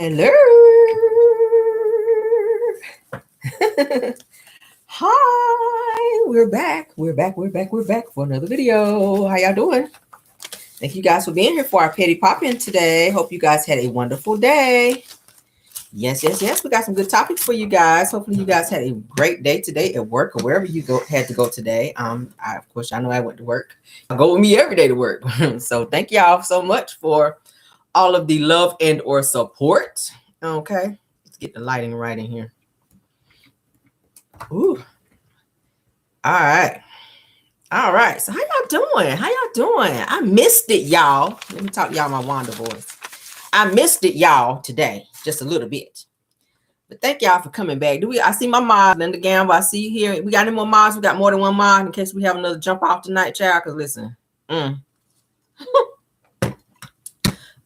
Hello. Hi, we're back. We're back for another video. How y'all doing? Thank you guys for being here for our petty pop-in today. Hope you guys had a wonderful day. Yes. We got some good topics for you guys. Hopefully you guys had a great day today at work or wherever you had to go today. Of course, I know I went to work. I go with me every day to work. So thank y'all so much for all of the love and or support. Okay, let's get the lighting right in here. Ooh. All right. So how y'all doing? I missed it, y'all. Let me talk to y'all my Wanda voice. I missed it, y'all, today, just a little bit. But thank y'all for coming back. I see my mom, Linda Gamble. I see you here. We got any more mods? We got more than one mod in case we have another jump off tonight, child. Because listen.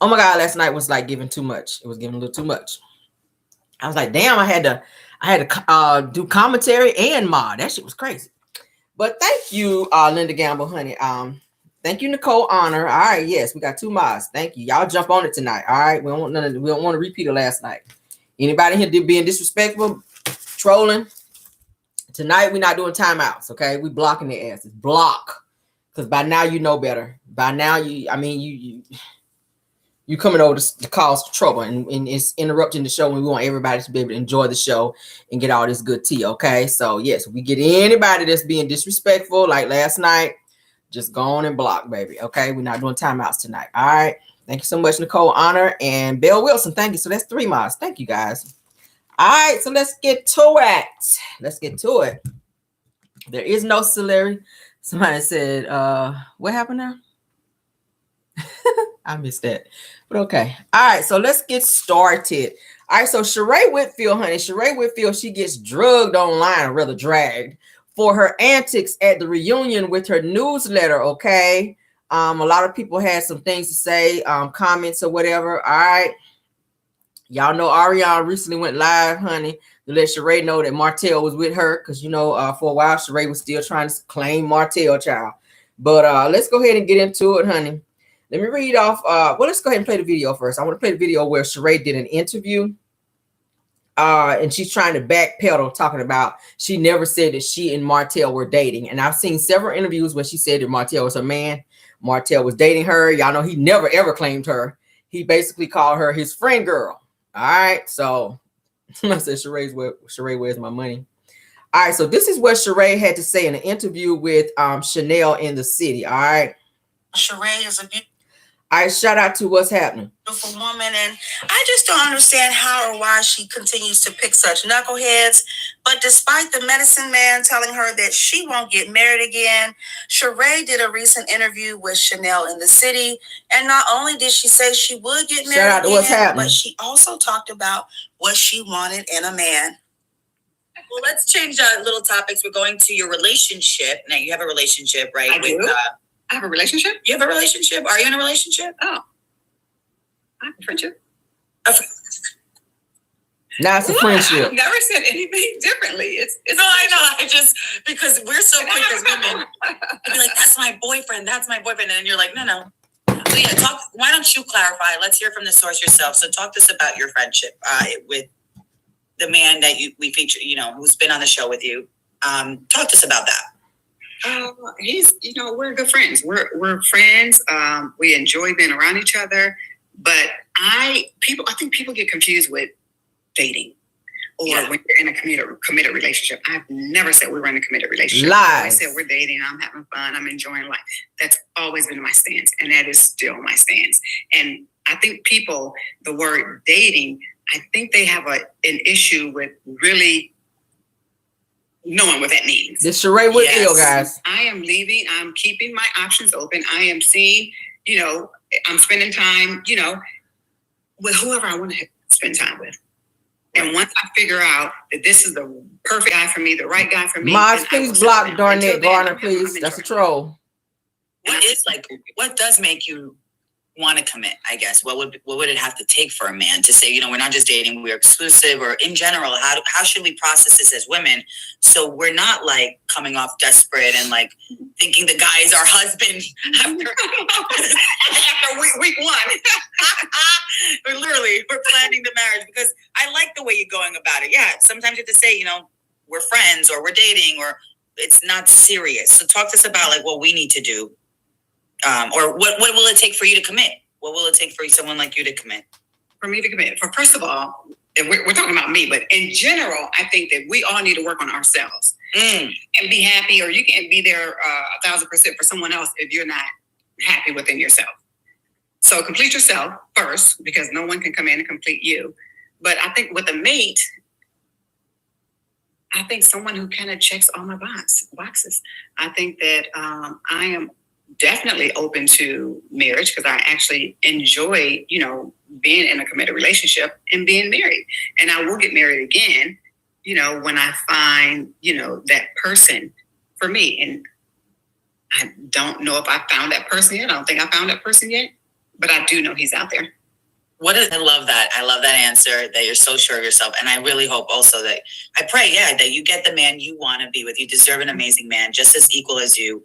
Oh my God, last night was like giving too much. It was giving a little too much. I was like, damn, I had to do commentary and mod. That shit was crazy. But thank you, Linda Gamble, honey. Thank you, Nicole Honor. All right, yes, we got two mods. Thank you. Y'all jump on it tonight. All right. We don't want to repeat it last night. Anybody here being disrespectful, trolling? Tonight we're not doing timeouts, okay? We blocking their asses. Block. Because by now you know better. By now you coming over to cause trouble and it's interrupting the show, and we want everybody to be able to enjoy the show and get all this good tea, okay? So yes, we get anybody that's being disrespectful like last night, just go on and block, baby, okay? We're not doing timeouts tonight, all right? Thank you so much, Nicole Honor and Belle Wilson. Thank you. So that's 3 mods. Thank you, guys. All right, so let's get to it. There is no celery. Somebody said, what happened now? I missed that. But okay. All right, so let's get started. All right, so Sheree Whitfield, honey. Sheree Whitfield, she gets drugged online, or rather dragged, for her antics at the reunion with her newsletter, okay? A lot of people had some things to say, comments or whatever. All right. Y'all know Ariana recently went live, honey, to let Sheree know that Martell was with her because, for a while, Sheree was still trying to claim Martell, child. But let's go ahead and get into it, honey. Let me read off. Let's go ahead and play the video first. I want to play the video where Sheree did an interview. And she's trying to backpedal, talking about she never said that she and Martell were dating. And I've seen several interviews where she said that Martell was her man. Martell was dating her. Y'all know he never, ever claimed her. He basically called her his friend girl. All right. So I said, Sheree, where's my money? All right. So this is what Sheree had to say in an interview with Chanel in the City. All right. Sheree is a beautiful. All right, shout out to what's happening. Beautiful woman, and I just don't understand how or why she continues to pick such knuckleheads. But despite the medicine man telling her that she won't get married again, Sheree did a recent interview with Chanel in the City, and not only did she say she would get married shout out to what's happening, but she also talked about what she wanted in a man. Well, let's change little topics. We're going to your relationship. Now, you have a relationship, right? I do. I have a relationship? You have a relationship? Are you in a relationship? Oh. I have a friendship. Now it's a friendship. I've never said anything differently. It's no, I know. I just, because we're so quick as women. I'd be like, that's my boyfriend. And then you're like, no. So yeah, why don't you clarify? Let's hear from the source yourself. So talk to us about your friendship with the man that we feature, who's been on the show with you. Talk to us about that. He's, we're good friends. We're friends. We enjoy being around each other. But I think people get confused with dating or when you're in a committed relationship. I've never said we were in a committed relationship. Lies. I said we're dating. I'm having fun. I'm enjoying life. That's always been my stance, and that is still my stance. And I think people, the word dating, I think they have an issue with really knowing what that means. This Sheree Whitfield, guys. I am leaving. I'm keeping my options open. I am seeing, I'm spending time, with whoever I want to spend time with. And once I figure out that this is the perfect guy for me, the right guy for me. Mods, please block Darnett Garner, please. That's a troll. What does make you want to commit, I guess? What would it have to take for a man to say, we're not just dating, we're exclusive, or in general, how should we process this as women so we're not like coming off desperate and like thinking the guy is our husband after week one. We're planning the the way you're going about it. Yeah, sometimes you have to say, you know, we're friends or we're dating or it's not serious. So talk to us about like what we need to do, or what will it take for you to commit? What will it take for someone like you to commit? For me to commit, first of all, we're talking about me, but in general, I think that we all need to work on ourselves and be happy, or you can't be there 1,000% for someone else if you're not happy within yourself. So complete yourself first, because no one can come in and complete you. But I think with a mate, I think someone who kind of checks all my boxes. I think that I am definitely open to marriage because I actually enjoy, you know, being in a committed relationship and being married. And I will get married again, you know, when I find, you know, that person for me. And I don't know if I found that person yet. I don't think I found that person yet. But I do know he's out there. I love that. I love that answer, that you're so sure of yourself. And I really hope also that, I pray, that you get the man you want to be with. You deserve an amazing man, just as equal as you.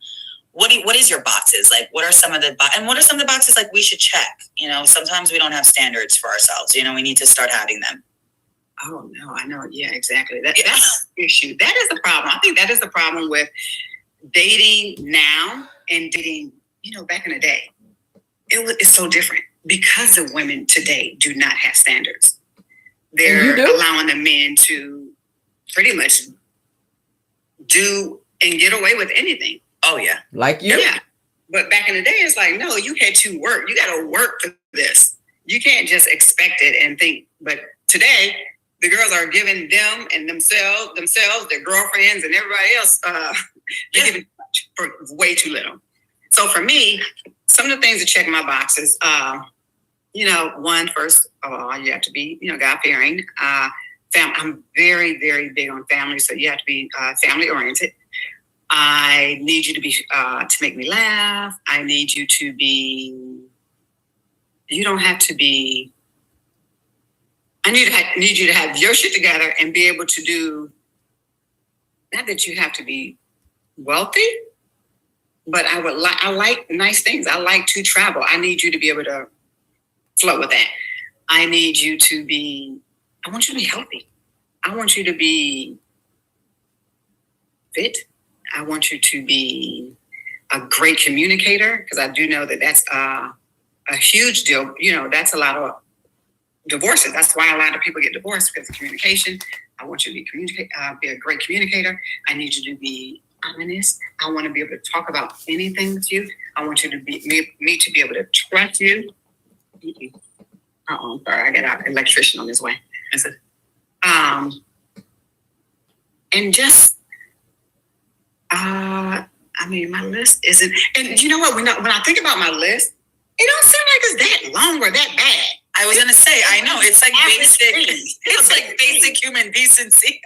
What is your boxes? Like, what are some of the boxes like we should check? You know, sometimes we don't have standards for ourselves. You know, we need to start having them. Oh, no, I know. Yeah, exactly. That's the issue. That is the problem. I think that is the problem with dating now and dating, you know, back in the day. It's so different because the women today do not have standards. They're allowing the men to pretty much do and get away with anything. Oh, yeah. Like you? Yeah. But back in the day, it's like, no, you had to work. You got to work for this. You can't just expect it and think. But today, the girls are giving them and themselves, their girlfriends and everybody else, they're giving for way too little. So for me, some of the things that check my boxes, you know, first of all, you have to be, you know, God-fearing. I'm very, very big on family, so you have to be family-oriented. I need you to be to make me laugh. I need you to be. You don't have to be. I need you to have your shit together and be able to do. Not that you have to be wealthy, but I like nice things. I like to travel. I need you to be able to flow with that. I need you to be. I want you to be healthy. I want you to be fit. I want you to be a great communicator, because I do know that that's a huge deal. You know, that's a lot of divorces. That's why a lot of people get divorced, because of communication. I want you to be a great communicator. I need you to be honest. I want to be able to talk about anything with you. I want you to be me to be able to trust you. Sorry, I got an electrician on his way. And just. I mean, my list isn't, and you know what? When I think about my list, it don't seem like it's that long or that bad. I was gonna say, I know it's like basic. It's like basic human decency.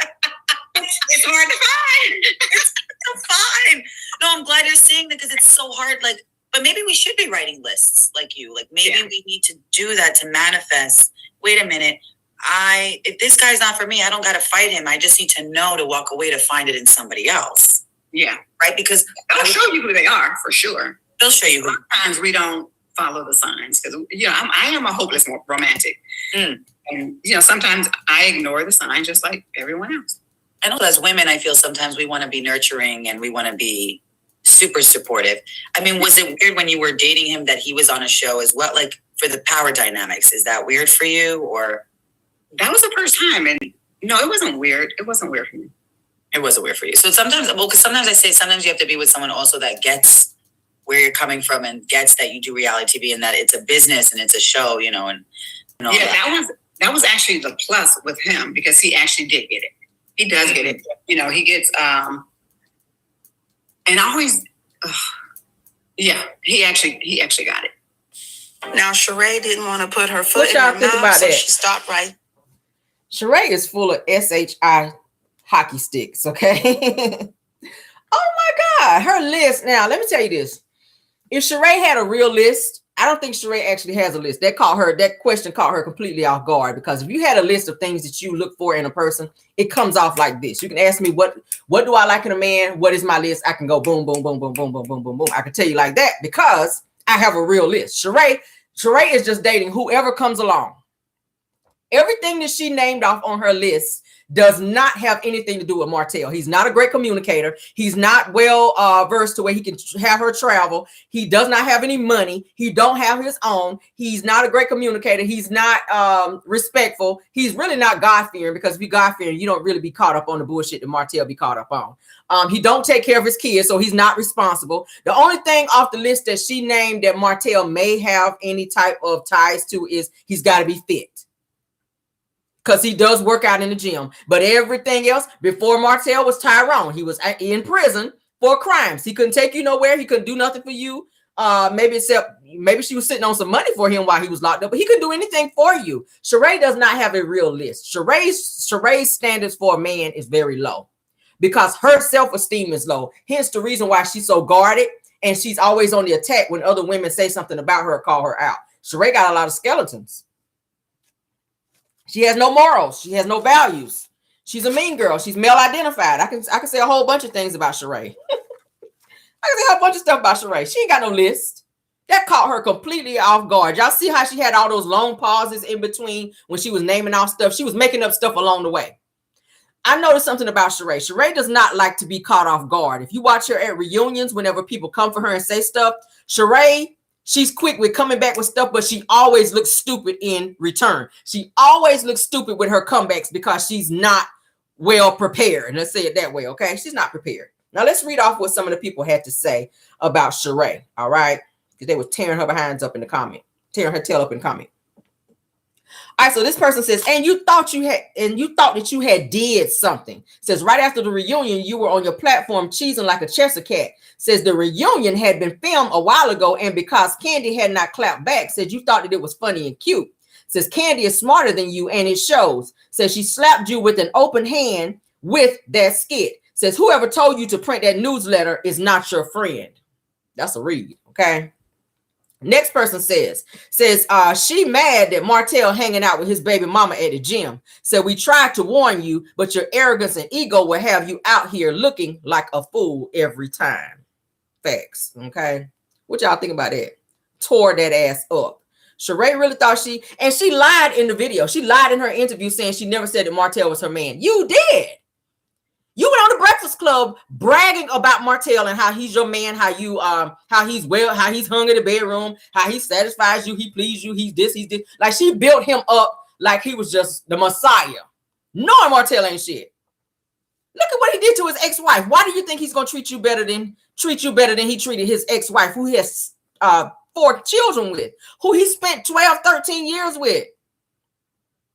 It's hard to find. It's fine. No, I'm glad you're saying that, because it's so hard. Like, but maybe we should be writing lists like you. Like maybe we need to do that to manifest. Wait a minute. If this guy's not for me, I don't got to fight him. I just need to know to walk away to find it in somebody else. Yeah. Right? Because they'll show you who they are, for sure. They'll show you. Sometimes we don't follow the signs, because, you know, I am a hopeless romantic. And, you know, sometimes I ignore the signs just like everyone else. I know as women, I feel sometimes we want to be nurturing and we want to be super supportive. I mean, was it weird when you were dating him that he was on a show as well? Like, for the power dynamics, is that weird for you, or? That was the first time, and no, it wasn't weird. It wasn't weird for me. It wasn't weird for you. So sometimes, because sometimes I say, sometimes you have to be with someone also that gets where you're coming from and gets that you do reality TV and that it's a business and it's a show, you know, and all that was actually the plus with him, because he actually did get it. He does get it. You know, he gets, and I always, he actually got it. Now, Sheree didn't want to put her foot in her mouth, so she stopped right. Sheree is full of SHI hockey sticks, okay? Oh my God, her list. Now, let me tell you this. If Sheree had a real list, I don't think Sheree actually has a list. That question caught her completely off guard, because if you had a list of things that you look for in a person, it comes off like this. You can ask me, what do I like in a man? What is my list? I can go boom, boom, boom, boom, boom, boom, boom, boom, boom. I can tell you like that because I have a real list. Sheree is just dating whoever comes along. Everything that she named off on her list does not have anything to do with Martell. He's not a great communicator. He's not well versed to where he can have her travel. He does not have any money. He don't have his own. He's not a great communicator. He's not respectful. He's really not God-fearing, because if you're God-fearing, you don't really be caught up on the bullshit that Martell be caught up on. He don't take care of his kids, so he's not responsible. The only thing off the list that she named that Martell may have any type of ties to is he's got to be fit, because he does work out in the gym. But everything else, before Martell was Tyrone, he was in prison for crimes. He couldn't take you nowhere. He couldn't do nothing for you. Maybe she was sitting on some money for him while he was locked up, but he couldn't do anything for you. Sheree does not have a real list. Sheree's standards for a man is very low, because her self-esteem is low. Hence the reason why she's so guarded, and she's always on the attack when other women say something about her or call her out. Sheree got a lot of skeletons. She has no morals. She has no values. She's a mean girl. She's male identified. I can say a whole bunch of things about Sheree. I can say a whole bunch of stuff about Sheree. She ain't got no list. That caught her completely off guard. Y'all see how she had all those long pauses in between when she was naming off stuff? She was making up stuff along the way. I noticed something about Sheree. Sheree does not like to be caught off guard. If you watch her at reunions, whenever people come for her and say stuff, Sheree, she's quick with coming back with stuff, but she always looks stupid in return. She always looks stupid with her comebacks because she's not well prepared. Let's say it that way, okay? She's not prepared. Now, let's read off what some of the people had to say about Sheree, all right? Because they were tearing her behinds up in the comment, tearing her tail up in the comment. All right, so this person says, and you thought that you had did something. Says, right after the reunion, you were on your platform cheesing like a Cheshire cat. Says the reunion had been filmed a while ago, and because Candy had not clapped back, said you thought that it was funny and cute. Says Candy is smarter than you, and it shows. Says she slapped you with an open hand with that skit. Says whoever told you to print that newsletter is not your friend. That's a read, okay? Next person says she mad that Martell hanging out with his baby mama at the gym. Said we tried to warn you, but your arrogance and ego will have you out here looking like a fool every time. Facts, okay? What y'all think about that? Tore that ass up. Sheree really thought she lied in the video. She lied in her interview saying she never said that Martell was her man. You did. You went on the Breakfast Club bragging about Martell and how he's your man, how he's hung in the bedroom, how he satisfies you, he pleases you, he's this. Like she built him up like he was just the Messiah. Knowing Martell ain't shit. Look at what he did to his ex-wife. Why do you think he's gonna treat you better than he treated his ex-wife, who he has 4 children with, who he spent 12, 13 years with?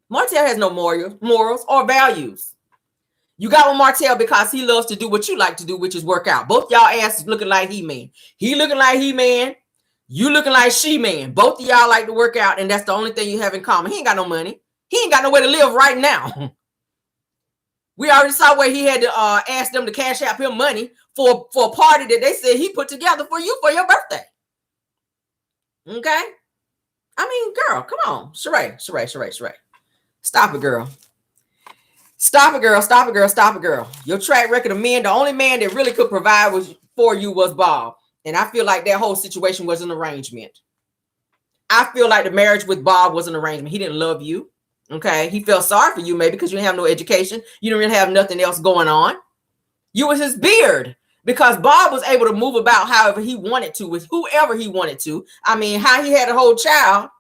Martell has no morals or values. You got with Martell because he loves to do what you like to do, which is work out. Both y'all asses looking like He-Man. He looking like He-Man. You looking like She-Man. Both of y'all like to work out, and that's the only thing you have in common. He ain't got no money. He ain't got nowhere to live right now. We already saw where he had to ask them to Cashapp him money for a party that they said he put together for you for your birthday. Okay? I mean, girl, come on. Sheree. Stop it, girl. Stop it, girl. Your track record of men, the only man that really could provide for you was Bob. And I feel like that whole situation was an arrangement. I feel like the marriage with Bob was an arrangement. He didn't love you. Okay. He felt sorry for you, maybe because you didn't have no education. You didn't really have nothing else going on. You was his beard, because Bob was able to move about however he wanted to with whoever he wanted to. I mean, how he had a whole child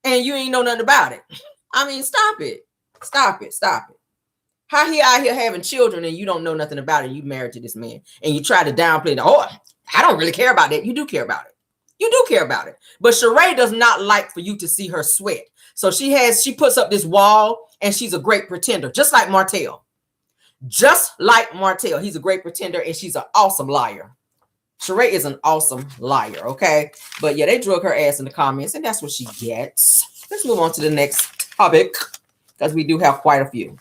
and you ain't know nothing about it. I mean, stop it. How he out here having children and you don't know nothing about it. You married to this man and you try to downplay the, I don't really care about that. You do care about it. But Sheree does not like for you to see her sweat. So she puts up this wall and she's a great pretender, just like Martell. He's a great pretender and she's an awesome liar. Sheree is an awesome liar, okay? But yeah, they drug her ass in the comments and that's what she gets. Let's move on to the next topic because we do have quite a few.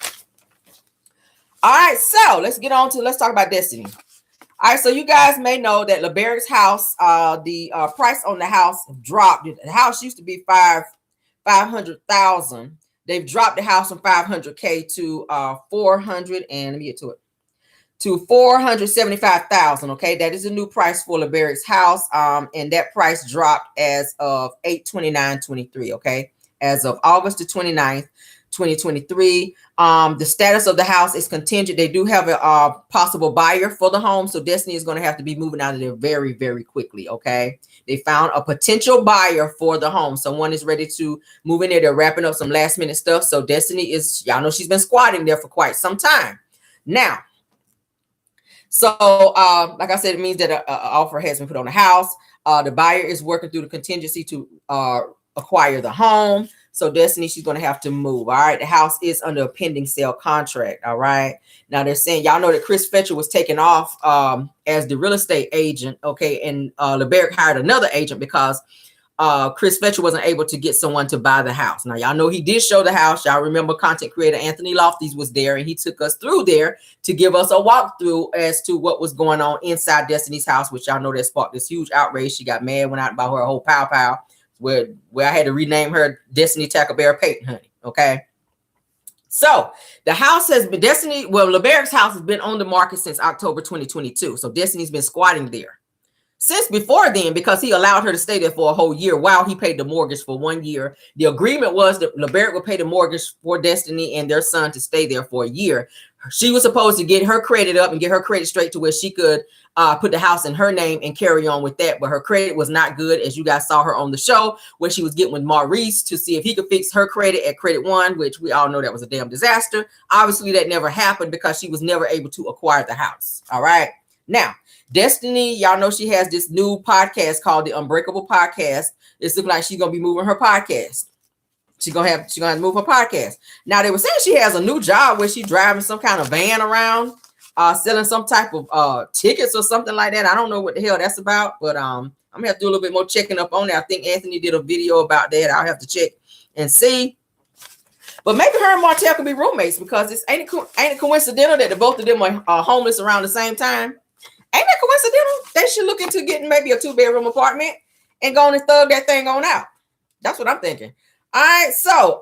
All right, so let's talk about Destiny. All right, so you guys may know that LeBeric's house, the price on the house dropped. The house used to be $500,000. They've dropped the house from $500K to to $475,000. Okay, that is a new price for LeBeric's house. And that price dropped as of 8/29/23. Okay, as of August the 29th. 2023. The status of the house is contingent. They do have a possible buyer for the home, so Destiny is going to have to be moving out of there very, very quickly. Okay, they found a potential buyer for the home. Someone is ready to move in there. They're wrapping up some last minute stuff. So Destiny is, y'all know, she's been squatting there for quite some time now. So, like I said, it means that an offer has been put on the house. The buyer is working through the contingency to acquire the home. So Destiny, she's going to have to move. All right. The house is under a pending sale contract. All right. Now they're saying, y'all know that Chris Fetcher was taken off as the real estate agent. Okay. And LeBerick hired another agent because Chris Fetcher wasn't able to get someone to buy the house. Now, y'all know he did show the house. Y'all remember content creator Anthony Lofties was there, and he took us through there to give us a walkthrough as to what was going on inside Destiny's house, which y'all know that sparked this huge outrage. She got mad, went out about her whole pow, where I had to rename her Destiny Tackle Bear Peyton Honey. Okay. So the house has been LeBerick's house has been on the market since October 2022. So Destiny's been squatting there since before then, because he allowed her to stay there for a whole year while he paid the mortgage for 1 year. The agreement was that LeBerick would pay the mortgage for Destiny and their son to stay there for a year. She was supposed to get her credit up and get her credit straight to where she could put the house in her name and carry on with that. But her credit was not good, as you guys saw her on the show, where she was getting with Maurice to see if he could fix her credit at Credit One, which we all know that was a damn disaster. Obviously, that never happened because she was never able to acquire the house. All right. Now, Destiny, y'all know she has this new podcast called the Unbreakable Podcast. It's looking like she's gonna be moving her podcast. She's gonna move her podcast. Now they were saying she has a new job where she's driving some kind of van around, selling some type of tickets or something like that. I don't know what the hell that's about, but I'm gonna have to do a little bit more checking up on that. I think Anthony did a video about that. I'll have to check and see. But maybe her and Martell could be roommates, because it's ain't it coincidental that the both of them are homeless around the same time? Ain't that coincidental? They should look into getting maybe a 2-bedroom apartment and go on and thug that thing on out. That's what I'm thinking. All right, so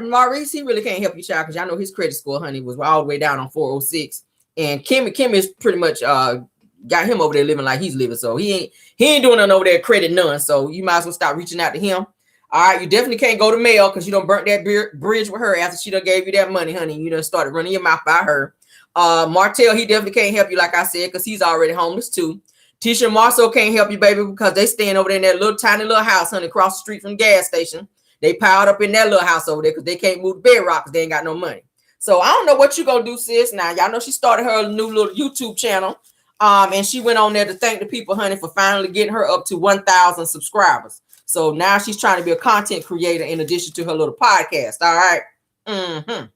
Maurice, he really can't help you, child, because y'all know his credit score, honey, was all the way down on 406. And Kim is pretty much got him over there living like he's living. So he ain't doing nothing over there, credit none. So you might as well stop reaching out to him. All right, you definitely can't go to Mel, because you done burnt that bridge with her after she done gave you that money, honey. You done started running your mouth by her. Martell, he definitely can't help you, like I said, because he's already homeless too. Tisha and Marceau can't help you, baby, because they staying over there in that little tiny little house, honey, across the street from the gas station. They piled up in that little house over there because they can't move the bedrock because they ain't got no money. So I don't know what you gonna do, sis. Now y'all know she started her new little YouTube channel, and she went on there to thank the people, honey, for finally getting her up to 1,000 subscribers. So now she's trying to be a content creator in addition to her little podcast. All right.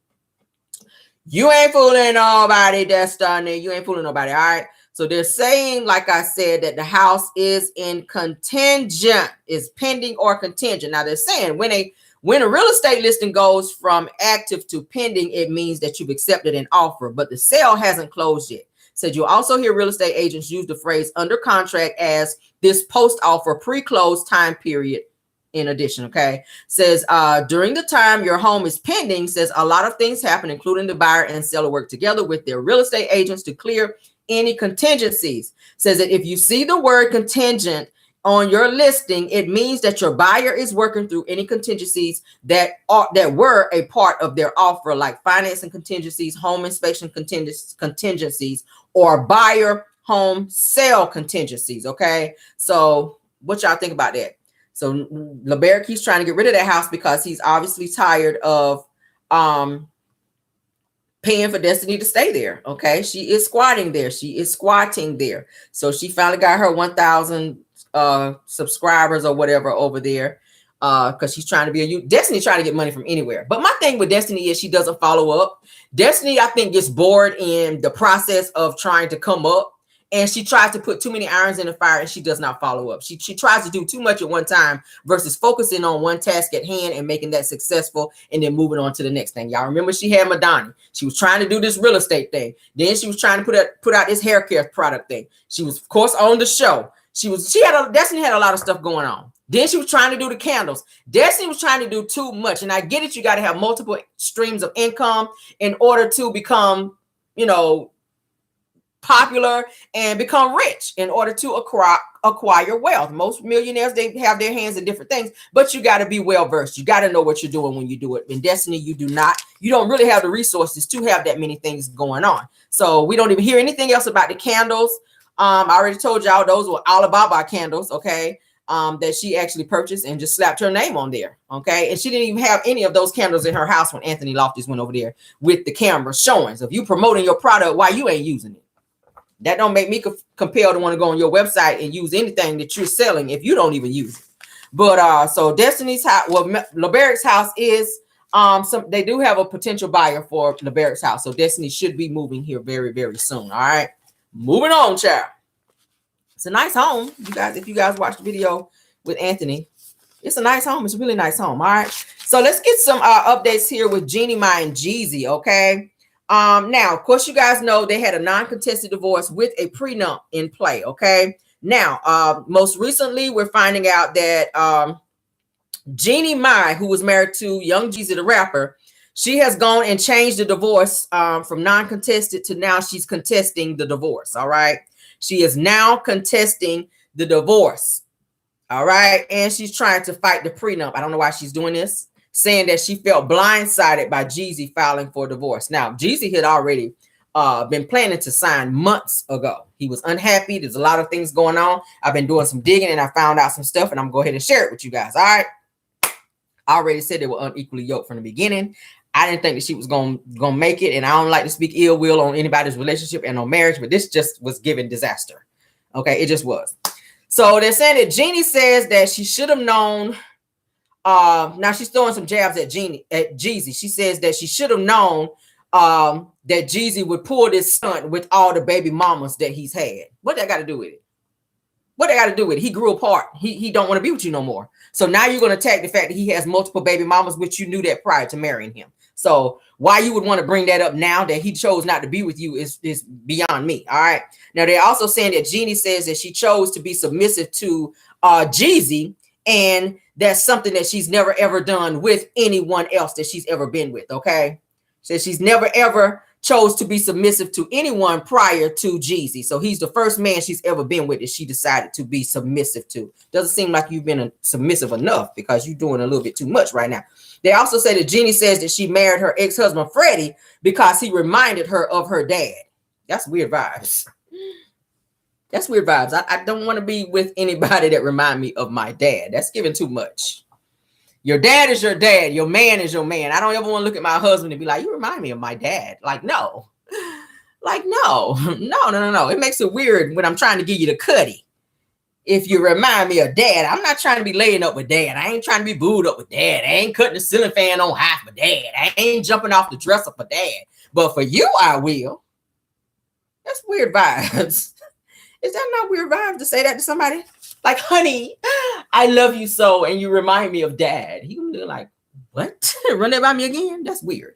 You ain't fooling nobody, Destiny. You ain't fooling nobody. All right. So they're saying, like I said, that the house is in contingent, is pending or contingent. Now they're saying when a real estate listing goes from active to pending, it means that you've accepted an offer, but the sale hasn't closed yet. Said you'll also hear real estate agents use the phrase under contract as this post-offer pre-close time period. In addition, okay, says during the time your home is pending, says a lot of things happen, including the buyer and seller work together with their real estate agents to clear any contingencies. Says that if you see the word contingent on your listing, it means that your buyer is working through any contingencies that were a part of their offer, like financing contingencies, home inspection contingencies, or buyer home sale contingencies. Okay, so what y'all think about that? So LeBerick, he's trying to get rid of that house because he's obviously tired of paying for Destiny to stay there. Okay, she is squatting there. So she finally got her 1,000 subscribers or whatever over there, because she's trying to be Destiny trying to get money from anywhere. But my thing with Destiny is she doesn't follow up. Destiny, I think, gets bored in the process of trying to come up. And she tries to put too many irons in the fire, and she does not follow up. She tries to do too much at one time versus focusing on one task at hand and making that successful and then moving on to the next thing. Y'all remember she had Madonna. She was trying to do this real estate thing. Then she was trying to put out this hair care product thing. She was, of course, on the show. Destiny had a lot of stuff going on. Then she was trying to do the candles. Destiny was trying to do too much. And I get it. You got to have multiple streams of income in order to become, popular and become rich in order to acquire wealth. Most millionaires, they have their hands in different things, but you got to be well versed. You got to know what you're doing when you do it. In Destiny, you do not. You don't really have the resources to have that many things going on. So we don't even hear anything else about the candles. I already told y'all those were Alibaba candles, okay, that she actually purchased and just slapped her name on there, okay? And she didn't even have any of those candles in her house when Anthony Loftus went over there with the camera showing. So if you promoting your product, why you ain't using it? That don't make me compelled to want to go on your website and use anything that you're selling if you don't even use it. But so Destiny's house, well, LeBeric's house is they do have a potential buyer for LeBeric's house. So Destiny should be moving here very, very soon. All right. Moving on, child. It's a nice home. You guys, if you guys watch the video with Anthony, it's a nice home. It's a really nice home. All right. So let's get some updates here with Jeannie, and Jeezy. Okay. Now, of course, you guys know they had a non-contested divorce with a prenup in play. Okay. Now, most recently, we're finding out that Jeannie, who was married to Young Jeezy, the rapper, she has gone and changed the divorce from non-contested to now she's contesting the divorce. All right. She is now contesting the divorce. All right. And she's trying to fight the prenup. I don't know why she's doing this, saying that she felt blindsided by Jeezy filing for divorce. Now, Jeezy had already been planning to sign months ago. He was unhappy. There's a lot of things going on. I've been doing some digging and I found out some stuff and I'm going to go ahead and share it with you guys. All right. I already said they were unequally yoked from the beginning. I didn't think that she was gonna make it, and I don't like to speak ill will on anybody's relationship and on marriage, but this just was given disaster. Okay, it just was. So they're saying that Jeannie says that she should have known. Now she's throwing some jabs at Jeezy. She says that she should have known that Jeezy would pull this stunt with all the baby mamas that he's had. What that got to do with it? What they got to do with it? He grew apart. He don't want to be with you no more. So now you're going to attack the fact that he has multiple baby mamas, which you knew that prior to marrying him. So why you would want to bring that up now that he chose not to be with you is beyond me. All right. Now they're also saying that Jeannie says that she chose to be submissive to Jeezy, and that's something that she's never ever done with anyone else that she's ever been with. Okay. So she's never ever chose to be submissive to anyone prior to Jeezy. So he's the first man she's ever been with that she decided to be submissive to. Doesn't seem like you've been submissive enough because you're doing a little bit too much right now. They also say that Jeannie says that she married her ex-husband, Freddie, because he reminded her of her dad. That's weird vibes. That's weird vibes. I don't want to be with anybody that remind me of my dad. That's giving too much. Your dad is your dad. Your man is your man. I don't ever want to look at my husband and be like, you remind me of my dad. Like, no. Like, no. No. It makes it weird when I'm trying to give you the cutty. If you remind me of dad, I'm not trying to be laying up with dad. I ain't trying to be booed up with dad. I ain't cutting the ceiling fan on high for dad. I ain't jumping off the dresser for dad. But for you, I will. That's weird vibes. Is that not weird vibes to say that to somebody? Like, honey, I love you so, and you remind me of dad. He was like, what? Run that by me again? That's weird.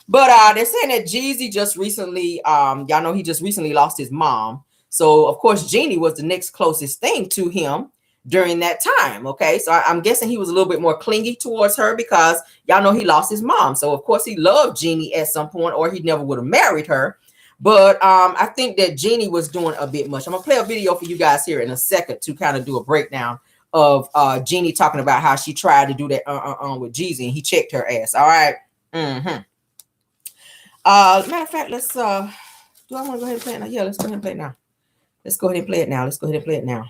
But they're saying that Jeezy just recently, y'all know he just recently lost his mom. So, of course, Jeannie was the next closest thing to him during that time, okay? So I'm guessing he was a little bit more clingy towards her because y'all know he lost his mom. So, of course, he loved Jeannie at some point or he never would have married her. But I think that Jeannie was doing a bit much. I'm going to play a video for you guys here in a second to kind of do a breakdown of Jeannie talking about how she tried to do that with Jeezy and he checked her ass. All right. Matter of fact, let's do I want to go ahead and play it now? Yeah, let's go ahead and play it now. Let's go ahead and play it now.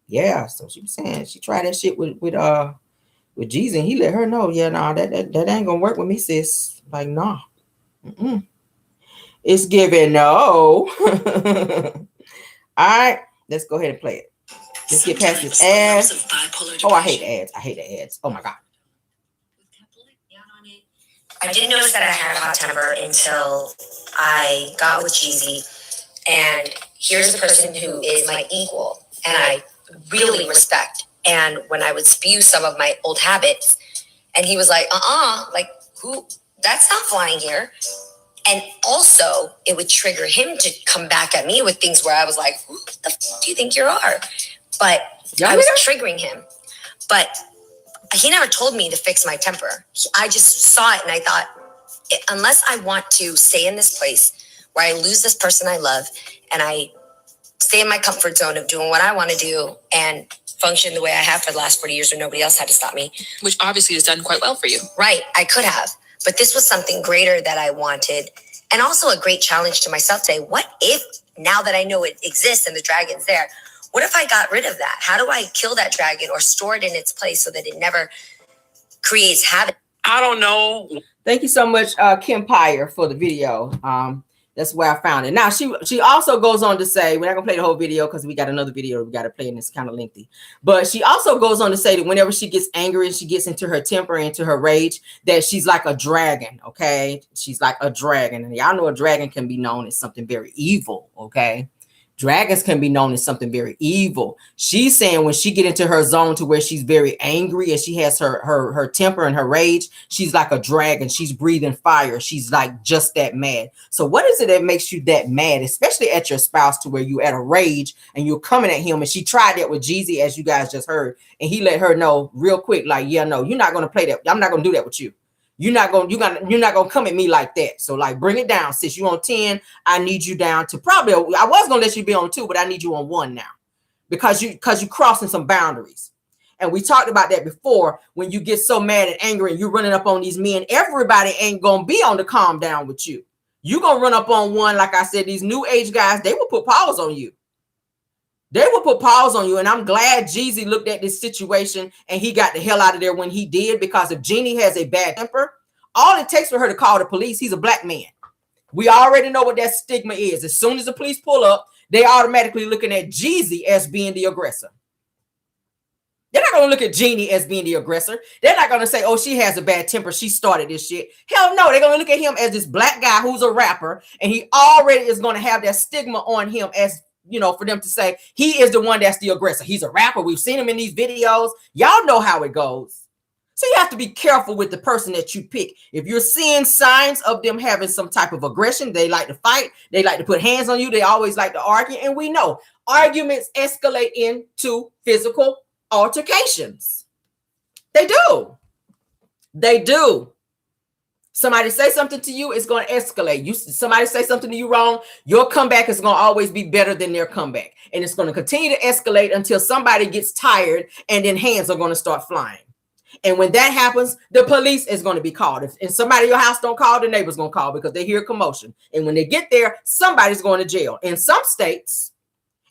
Yeah, so she was saying she tried that shit with Jeezy and he let her know, yeah, no, that ain't gonna work with me, sis. Like, no. It's giving no. All right, let's go ahead and play it. Let's get past this ads. Oh, I hate the ads. Oh my God. I didn't notice that I had a hot temper until I got with Jeezy. And here's a person who is my equal and I really respect. And when I would spew some of my old habits, and he was like, like, who? That's not flying here. And also, it would trigger him to come back at me with things where I was like, who the f do you think you are? But I was triggering him. But he never told me to fix my temper. I just saw it and I thought, unless I want to stay in this place where I lose this person I love and I stay in my comfort zone of doing what I want to do and function the way I have for the last 40 years where nobody else had to stop me. Which obviously has done quite well for you. Right, I could have. But this was something greater that I wanted. And also a great challenge to myself to say, what if, now that I know it exists and the dragon's there, what if I got rid of that? How do I kill that dragon or store it in its place so that it never creates havoc? I don't know. Thank you so much, Kim Pyre, for the video. That's where I found it. Now, she also goes on to say, we're not going to play the whole video because we got another video we got to play and it's kind of lengthy. But she also goes on to say that whenever she gets angry and she gets into her temper, into her rage, that she's like a dragon, okay? She's like a dragon. And y'all know a dragon can be known as something very evil, okay? Dragons can be known as something very evil. She's saying when she get into her zone to where she's very angry and she has her temper and her rage, she's like a dragon. She's breathing fire. She's like just that mad. So what is it that makes you that mad, especially at your spouse, to where you at a rage and you're coming at him? And she tried that with Jeezy, as you guys just heard, and he let her know real quick, like, yeah, no, you're not gonna play that. I'm not gonna do that with you. You're not gonna come at me like that. So like, bring it down, sis. You on 10, I need you down to probably, I was gonna let you be on 2, but I need you on 1 now, because you crossing some boundaries. And we talked about that before. When you get so mad and angry and you're running up on these men, everybody ain't gonna be on the calm down with you. You gonna run up on one, like I said, these new age guys, they will put paws on you. They will put paws on you. And I'm glad Jeezy looked at this situation and he got the hell out of there when he did, because if Jeannie has a bad temper, all it takes for her to call the police, he's a black man. We already know what that stigma is. As soon as the police pull up, they automatically looking at Jeezy as being the aggressor. They're not going to look at Jeannie as being the aggressor. They're not going to say, oh, she has a bad temper, she started this shit. Hell no, they're going to look at him as this black guy who's a rapper, and he already is going to have that stigma on him as, you know, for them to say he is the one that's the aggressor. He's a rapper. We've seen him in these videos. Y'all know how it goes. So you have to be careful with the person that you pick. If you're seeing signs of them having some type of aggression, they like to fight, they like to put hands on you, they always like to argue. And we know arguments escalate into physical altercations. They do. They do. Somebody say something to you, it's going to escalate. Somebody say something to you wrong, your comeback is going to always be better than their comeback. And it's going to continue to escalate until somebody gets tired, and then hands are going to start flying. And when that happens, the police is going to be called. If somebody in your house don't call, the neighbor's going to call, because they hear commotion. And when they get there, somebody's going to jail. In some states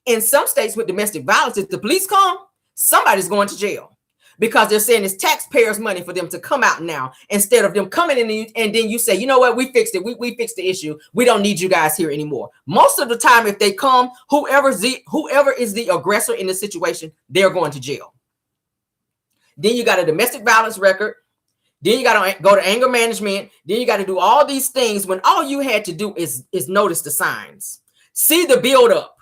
with domestic violence, if the police come, somebody's going to jail. Because they're saying it's taxpayers' money for them to come out now, instead of them coming in and then you say, you know what, we fixed it. We fixed the issue. We don't need you guys here anymore. Most of the time, if they come, whoever is the aggressor in the situation, they're going to jail. Then you got a domestic violence record. Then you got to go to anger management. Then you got to do all these things when all you had to do is notice the signs, see the build up,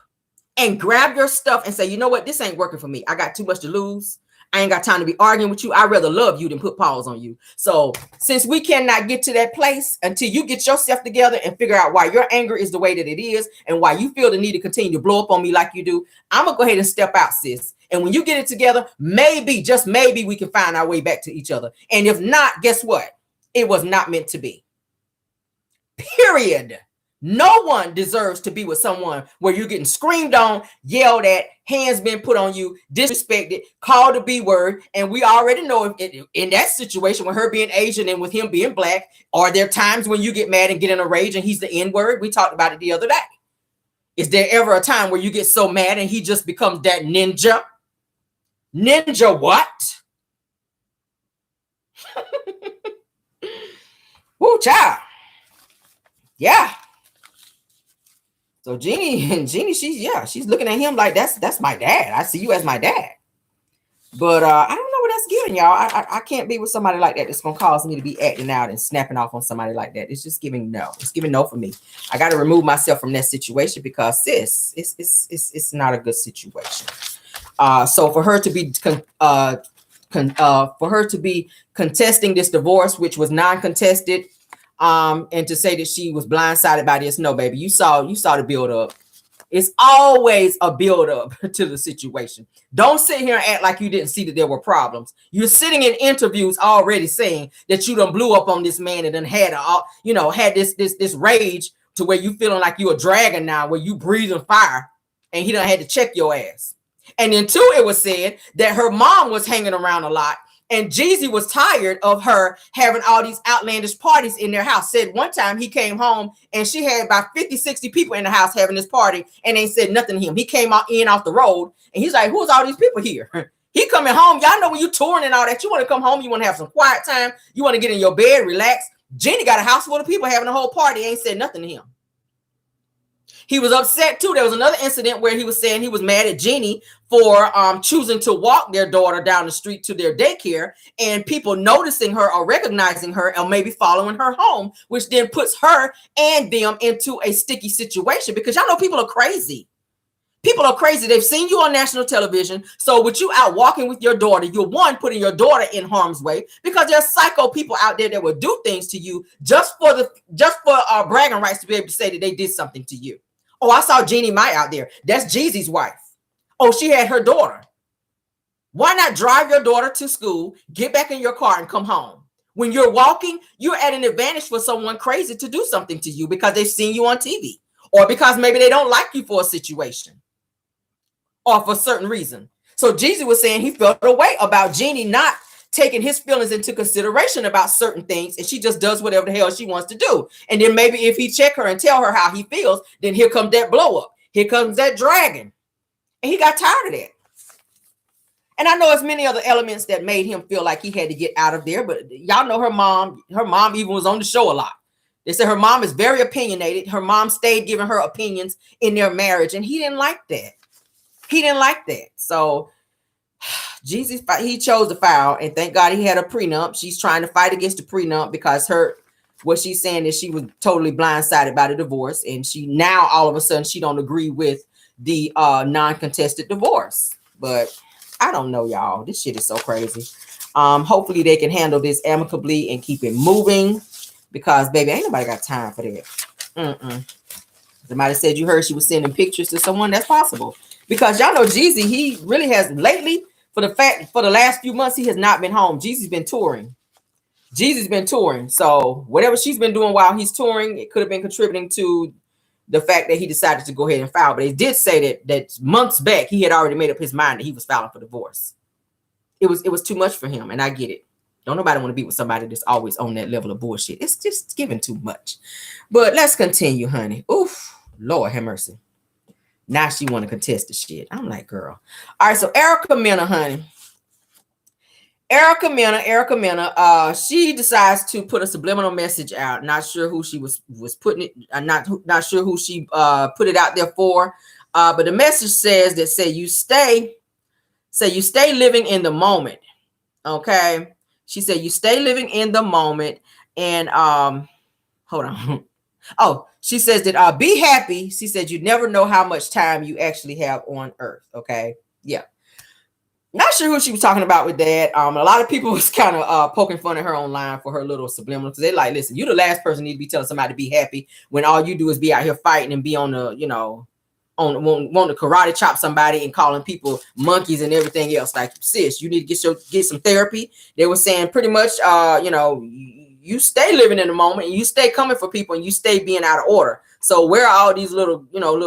and grab your stuff and say, you know what, this ain't working for me. I got too much to lose. I ain't got time to be arguing with you. I'd rather love you than put paws on you. So since we cannot get to that place until you get yourself together and figure out why your anger is the way that it is and why you feel the need to continue to blow up on me like you do, I'm going to go ahead and step out, sis. And when you get it together, maybe, just maybe, we can find our way back to each other. And if not, guess what? It was not meant to be. Period. No one deserves to be with someone where you're getting screamed on, yelled at, hands been put on you, disrespected, called the B word. And we already know if in that situation, with her being Asian and with him being black, are there times when you get mad and get in a rage and he's the N word? We talked about it the other day. Is there ever a time where you get so mad and he just becomes that ninja? Ninja what? Woo, child. Yeah. So Jeannie, she's looking at him like that's my dad. I see you as my dad. But I don't know what that's giving y'all. I can't be with somebody like that. That's gonna cause me to be acting out and snapping off on somebody like that. It's just giving no. It's giving no for me. I got to remove myself from that situation because sis, it's not a good situation. So for her to be contesting this divorce, which was non-contested. And to say that she was blindsided by this, no, baby, you saw the build up. It's always a build up to the situation. Don't sit here and act like you didn't see that there were problems. You're sitting in interviews already saying that you done blew up on this man and then had this rage to where you feeling like you a dragon now, where you breathing fire, and he done had to check your ass. And then two, it was said that her mom was hanging around a lot, and Jeezy was tired of her having all these outlandish parties in their house. Said one time he came home and she had about 50, 60 people in the house having this party, and they said nothing to him. He came out in off the road, and he's like, who's all these people here? He coming home. Y'all know when you touring and all that, you want to come home, you want to have some quiet time, you want to get in your bed, relax. Jeannie got a house full of people having a whole party, ain't said nothing to him. He was upset too. There was another incident where he was saying he was mad at Jeannie for choosing to walk their daughter down the street to their daycare, and people noticing her or recognizing her or maybe following her home, which then puts her and them into a sticky situation, because y'all know people are crazy. People are crazy. They've seen you on national television. So with you out walking with your daughter, you're one, putting your daughter in harm's way, because there's psycho people out there that will do things to you just for bragging rights to be able to say that they did something to you. Oh, I saw Jeannie Mai out there. That's Jeezy's wife. Oh, she had her daughter. Why not drive your daughter to school, get back in your car, and come home? When you're walking, you're at an advantage for someone crazy to do something to you because they've seen you on TV, or because maybe they don't like you for a situation or for a certain reason. So Jeezy was saying he felt a way about Jeannie not taking his feelings into consideration about certain things, and she just does whatever the hell she wants to do. And then maybe if he check her and tell her how he feels, then here comes that blow up. Here comes that dragon. And he got tired of that. And I know there's many other elements that made him feel like he had to get out of there, but y'all know her mom even was on the show a lot. They said her mom is very opinionated. Her mom stayed giving her opinions in their marriage, and he didn't like that. He didn't like that. So Jeezy, he chose to file, and thank God he had a prenup. She's trying to fight against the prenup because what she's saying is she was totally blindsided by the divorce, and she now all of a sudden she don't agree with the non-contested divorce. But I don't know, y'all. This shit is so crazy. Hopefully they can handle this amicably and keep it moving, because baby, ain't nobody got time for that. Somebody said you heard she was sending pictures to someone. That's possible, because y'all know Jeezy, he really has lately, for the last few months, he has not been home. Jeezy's been touring. So whatever she's been doing while he's touring, it could have been contributing to the fact that he decided to go ahead and file. But he did say that months back, he had already made up his mind that he was filing for divorce. It was too much for him, and I get it. Don't nobody want to be with somebody that's always on that level of bullshit. It's just giving too much. But let's continue, honey. Oof, Lord have mercy. Now she want to contest the shit. I'm like, girl. All right, so Erica Mena, honey. Erica Mena, she decides to put a subliminal message out. Not sure who she was putting it. Not sure who she put it out there for. But the message says that you stay living in the moment. Okay. She said you stay living in the moment, and hold on. Oh, she says that be happy. She said you never know how much time you actually have on earth. Okay. Yeah. Not sure who she was talking about with that. A lot of people was kind of poking fun at her online for her little subliminal, because they like, listen, you the last person need to be telling somebody to be happy when all you do is be out here fighting and be on the, want to karate chop somebody and calling people monkeys and everything else. Like, sis, you need to get some therapy. They were saying pretty much, you stay living in the moment, and you stay coming for people, and you stay being out of order. So where are all these little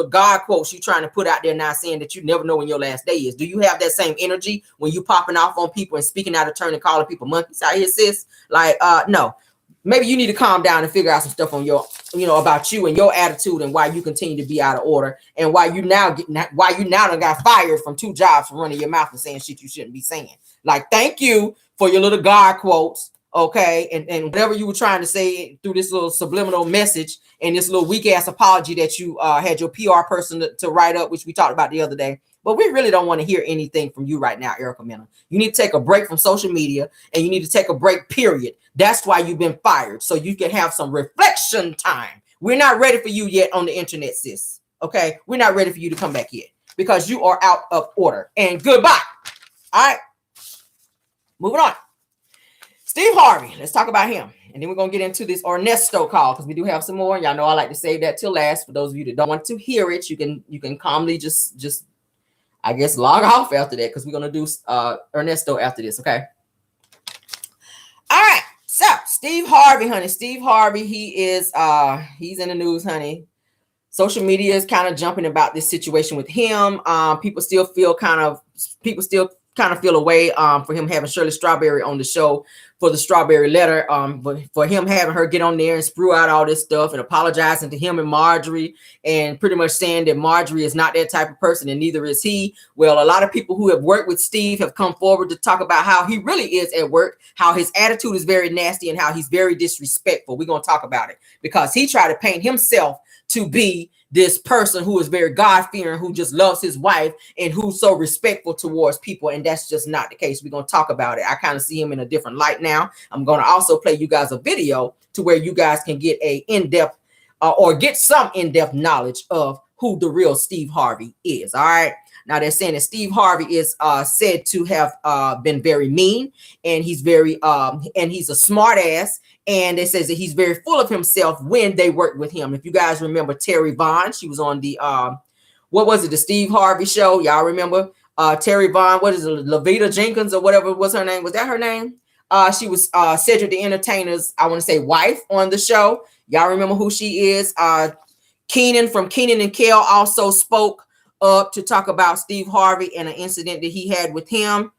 God quotes you trying to put out there now, saying that you never know when your last day is? Do you have that same energy when you popping off on people and speaking out of turn and calling people monkeys out here, sis? Like, no. Maybe you need to calm down and figure out some stuff on your, about you and your attitude, and why you continue to be out of order, and why you now done got fired from 2 jobs for running your mouth and saying shit you shouldn't be saying. Like, thank you for your little God quotes. Okay, and whatever you were trying to say through this little subliminal message and this little weak ass apology that you had your PR person to write up, which we talked about the other day. But we really don't want to hear anything from you right now, Erica Mena. You need to take a break from social media, and you need to take a break, period. That's why you've been fired, so you can have some reflection time. We're not ready for you yet on the internet, sis. Okay, we're not ready for you to come back yet, because you are out of order. And goodbye. All right, moving on. Steve Harvey, let's talk about him. And then we're going to get into this Nesto call, because we do have some more. Y'all know I like to save that till last. For those of you that don't want to hear it, you can calmly just I guess log off after that, because we're going to do Nesto after this, okay? All right. So Steve Harvey, honey. Steve Harvey, he's in the news, honey. Social media is kind of jumping about this situation with him. People still kind of feel away for him having Shirley Strawberry on the show for the Strawberry Letter, but for him having her get on there and sprue out all this stuff and apologizing to him and Marjorie and pretty much saying that Marjorie is not that type of person and neither is he. Well, a lot of people who have worked with Steve have come forward to talk about how he really is at work, how his attitude is very nasty and how he's very disrespectful. We're going to talk about it because he tried to paint himself to be this person who is very God-fearing, who just loves his wife and who's so respectful towards people. And that's just not the case. We're going to talk about it. I kind of see him in a different light now. I'm going to also play you guys a video to where you guys can get a in-depth or get some in-depth knowledge of who the real Steve Harvey is. All right. Now they're saying that Steve Harvey is said to have been very mean and he's very and he's a smart ass. And it says that he's very full of himself when they worked with him. If you guys remember Terry Vaughn, she was on the, what was it? The Steve Harvey show. Y'all remember Terry Vaughn? What is it? Levita Jenkins or whatever was her name. Was that her name? She was Cedric the Entertainer's, I want to say, wife on the show. Y'all remember who she is? Keenan from Keenan and Kel also spoke up to talk about Steve Harvey and an incident that he had with him.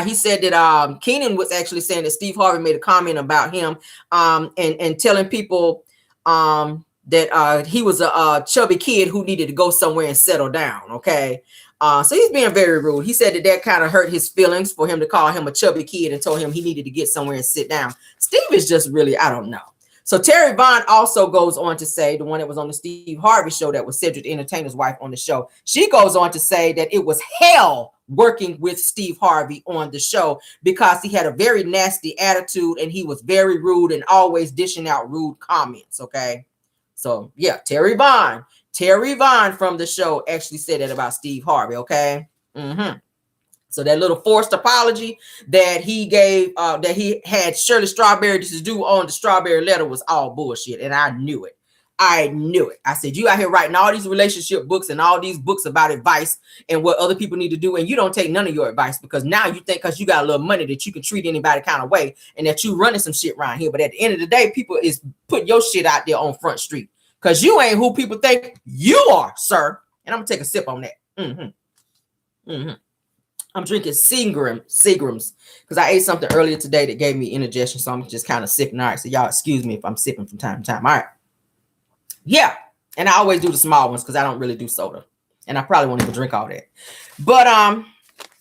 He said that Keenan was actually saying that Steve Harvey made a comment about him and telling people that he was a chubby kid who needed to go somewhere and settle down. Okay. So he's being very rude. He said that kind of hurt his feelings for him to call him a chubby kid and told him he needed to get somewhere and sit down. Steve is just really, I don't know. So Terry Vaughn also goes on to say, the one that was on the Steve Harvey show that was Cedric the Entertainer's wife on the show, she goes on to say that it was hell working with Steve Harvey on the show because he had a very nasty attitude and he was very rude and always dishing out rude comments. Okay. So yeah, Terry Vaughn from the show actually said that about Steve Harvey. Okay. So that little forced apology that he gave, that he had Shirley Strawberry to do on the Strawberry Letter was all bullshit. And I knew it. I said, you out here writing all these relationship books and all these books about advice and what other people need to do. And you don't take none of your advice because now you think because you got a little money that you can treat anybody kind of way and that you running some shit around here. But at the end of the day, people is putting your shit out there on Front Street because you ain't who people think you are, sir. And I'm going to take a sip on that. I'm drinking Seagram's because I ate something earlier today that gave me indigestion. So I'm just kind of sipping. All right. So y'all excuse me if I'm sipping from time to time. All right. Yeah. And I always do the small ones because I don't really do soda. And I probably won't even drink all that. But all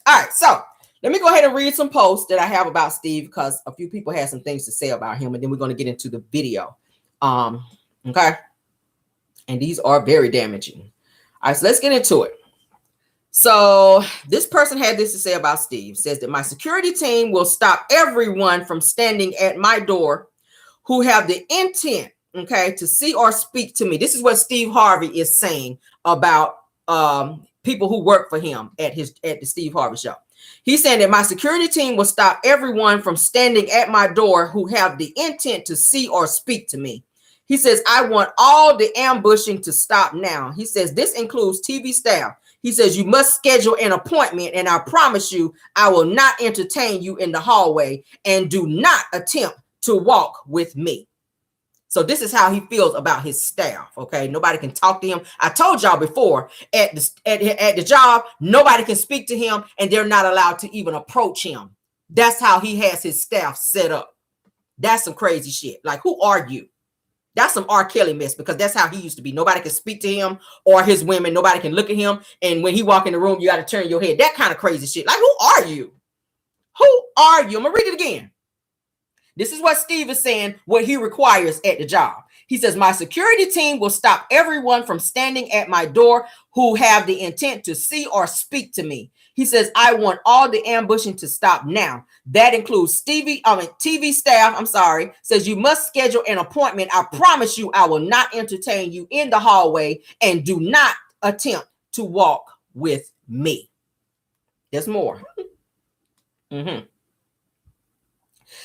right. So let me go ahead and read some posts that I have about Steve because a few people had some things to say about him. And then we're going to get into the video. Okay. And these are very damaging. All right. So let's get into it. So this person had this to say about Steve. Says that my security team will stop everyone from standing at my door who have the intent, okay, to see or speak to me. This is what Steve Harvey is saying about people who work for him at the Steve Harvey show. He's saying that my security team will stop everyone from standing at my door who have the intent to see or speak to me. He says, I want all the ambushing to stop now. He says, this includes TV staff. He says, you must schedule an appointment, and I promise you, I will not entertain you in the hallway, and do not attempt to walk with me. So this is how he feels about his staff, okay? Nobody can talk to him. I told y'all before, at the job, nobody can speak to him, and they're not allowed to even approach him. That's how he has his staff set up. That's some crazy shit. Like, who are you? That's some R. Kelly mess because that's how he used to be. Nobody can speak to him or his women. Nobody can look at him. And when he walk in the room, you got to turn your head. That kind of crazy shit. Like, who are you? Who are you? I'm going to read it again. This is what Steve is saying, what he requires at the job. He says, my security team will stop everyone from standing at my door who have the intent to see or speak to me. He says, I want all the ambushing to stop now. That includes TV staff. Says you must schedule an appointment. I promise you, I will not entertain you in the hallway, and do not attempt to walk with me. There's more.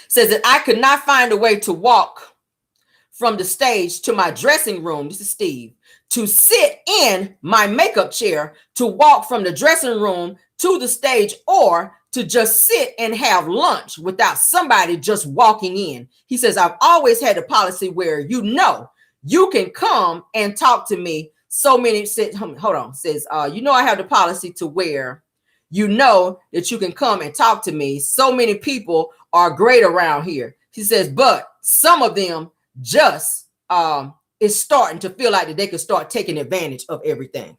Says that I could not find a way to walk from the stage to my dressing room. This is Steve. To sit in my makeup chair, to walk from the dressing room to the stage, or to just sit and have lunch without somebody just walking in. He says, I've always had a policy where, you know, you can come and talk to me. So many said, hold on, says, you know, I have the policy to where, you know, that you can come and talk to me. So many people are great around here. He says, but some of them just is starting to feel like that they can start taking advantage of everything.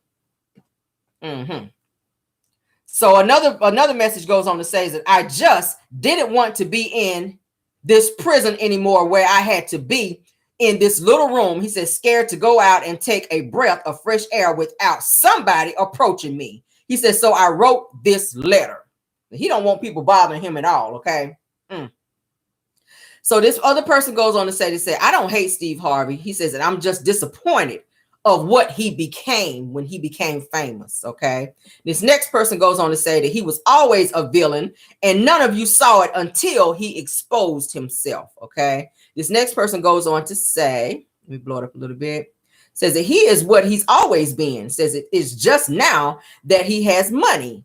So another message goes on to say that I just didn't want to be in this prison anymore where I had to be in this little room. He says, scared to go out and take a breath of fresh air without somebody approaching me. He says, so I wrote this letter. He don't want people bothering him at all, okay? So this other person goes on to say, I don't hate Steve Harvey. He says that I'm just disappointed of what he became when he became famous, okay? This next person goes on to say that he was always a villain and none of you saw it until he exposed himself, okay? This next person goes on to say, let me blow it up a little bit, says that he is what he's always been, says it is just now that he has money,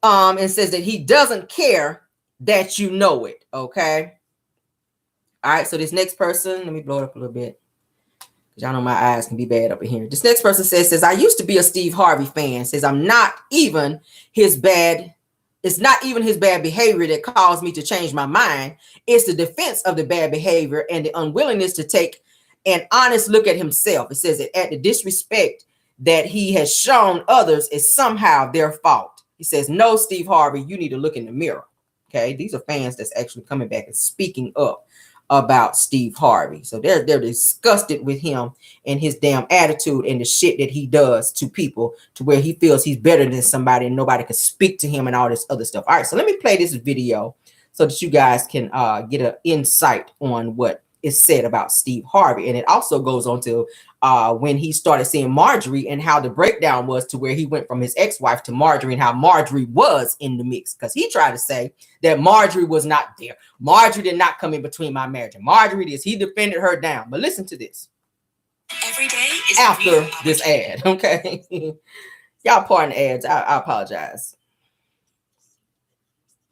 and says that he doesn't care that you know it, okay? All right, so this next person, let me blow it up a little bit. Y'all know my eyes can be bad up in here. This next person says, I used to be a Steve Harvey fan. Says, I'm not even his bad. It's not even his bad behavior that caused me to change my mind. It's the defense of the bad behavior and the unwillingness to take an honest look at himself. It says that at the disrespect that he has shown others is somehow their fault. He says, no, Steve Harvey, you need to look in the mirror. Okay. These are fans that's actually coming back and speaking up about Steve Harvey. So they're disgusted with him and his damn attitude and the shit that he does to people to where he feels he's better than somebody and nobody can speak to him and all this other stuff. All right, so let me play this video so that you guys can get an insight on what is said about Steve Harvey. And it also goes on to when he started seeing Marjorie and how the breakdown was to where he went from his ex-wife to Marjorie and how Marjorie was in the mix. Because he tried to say that Marjorie was not there. Marjorie did not come in between my marriage. And Marjorie did. He defended her down. But listen to this. Every day is after this ad, okay? Y'all pardon the ads. I apologize.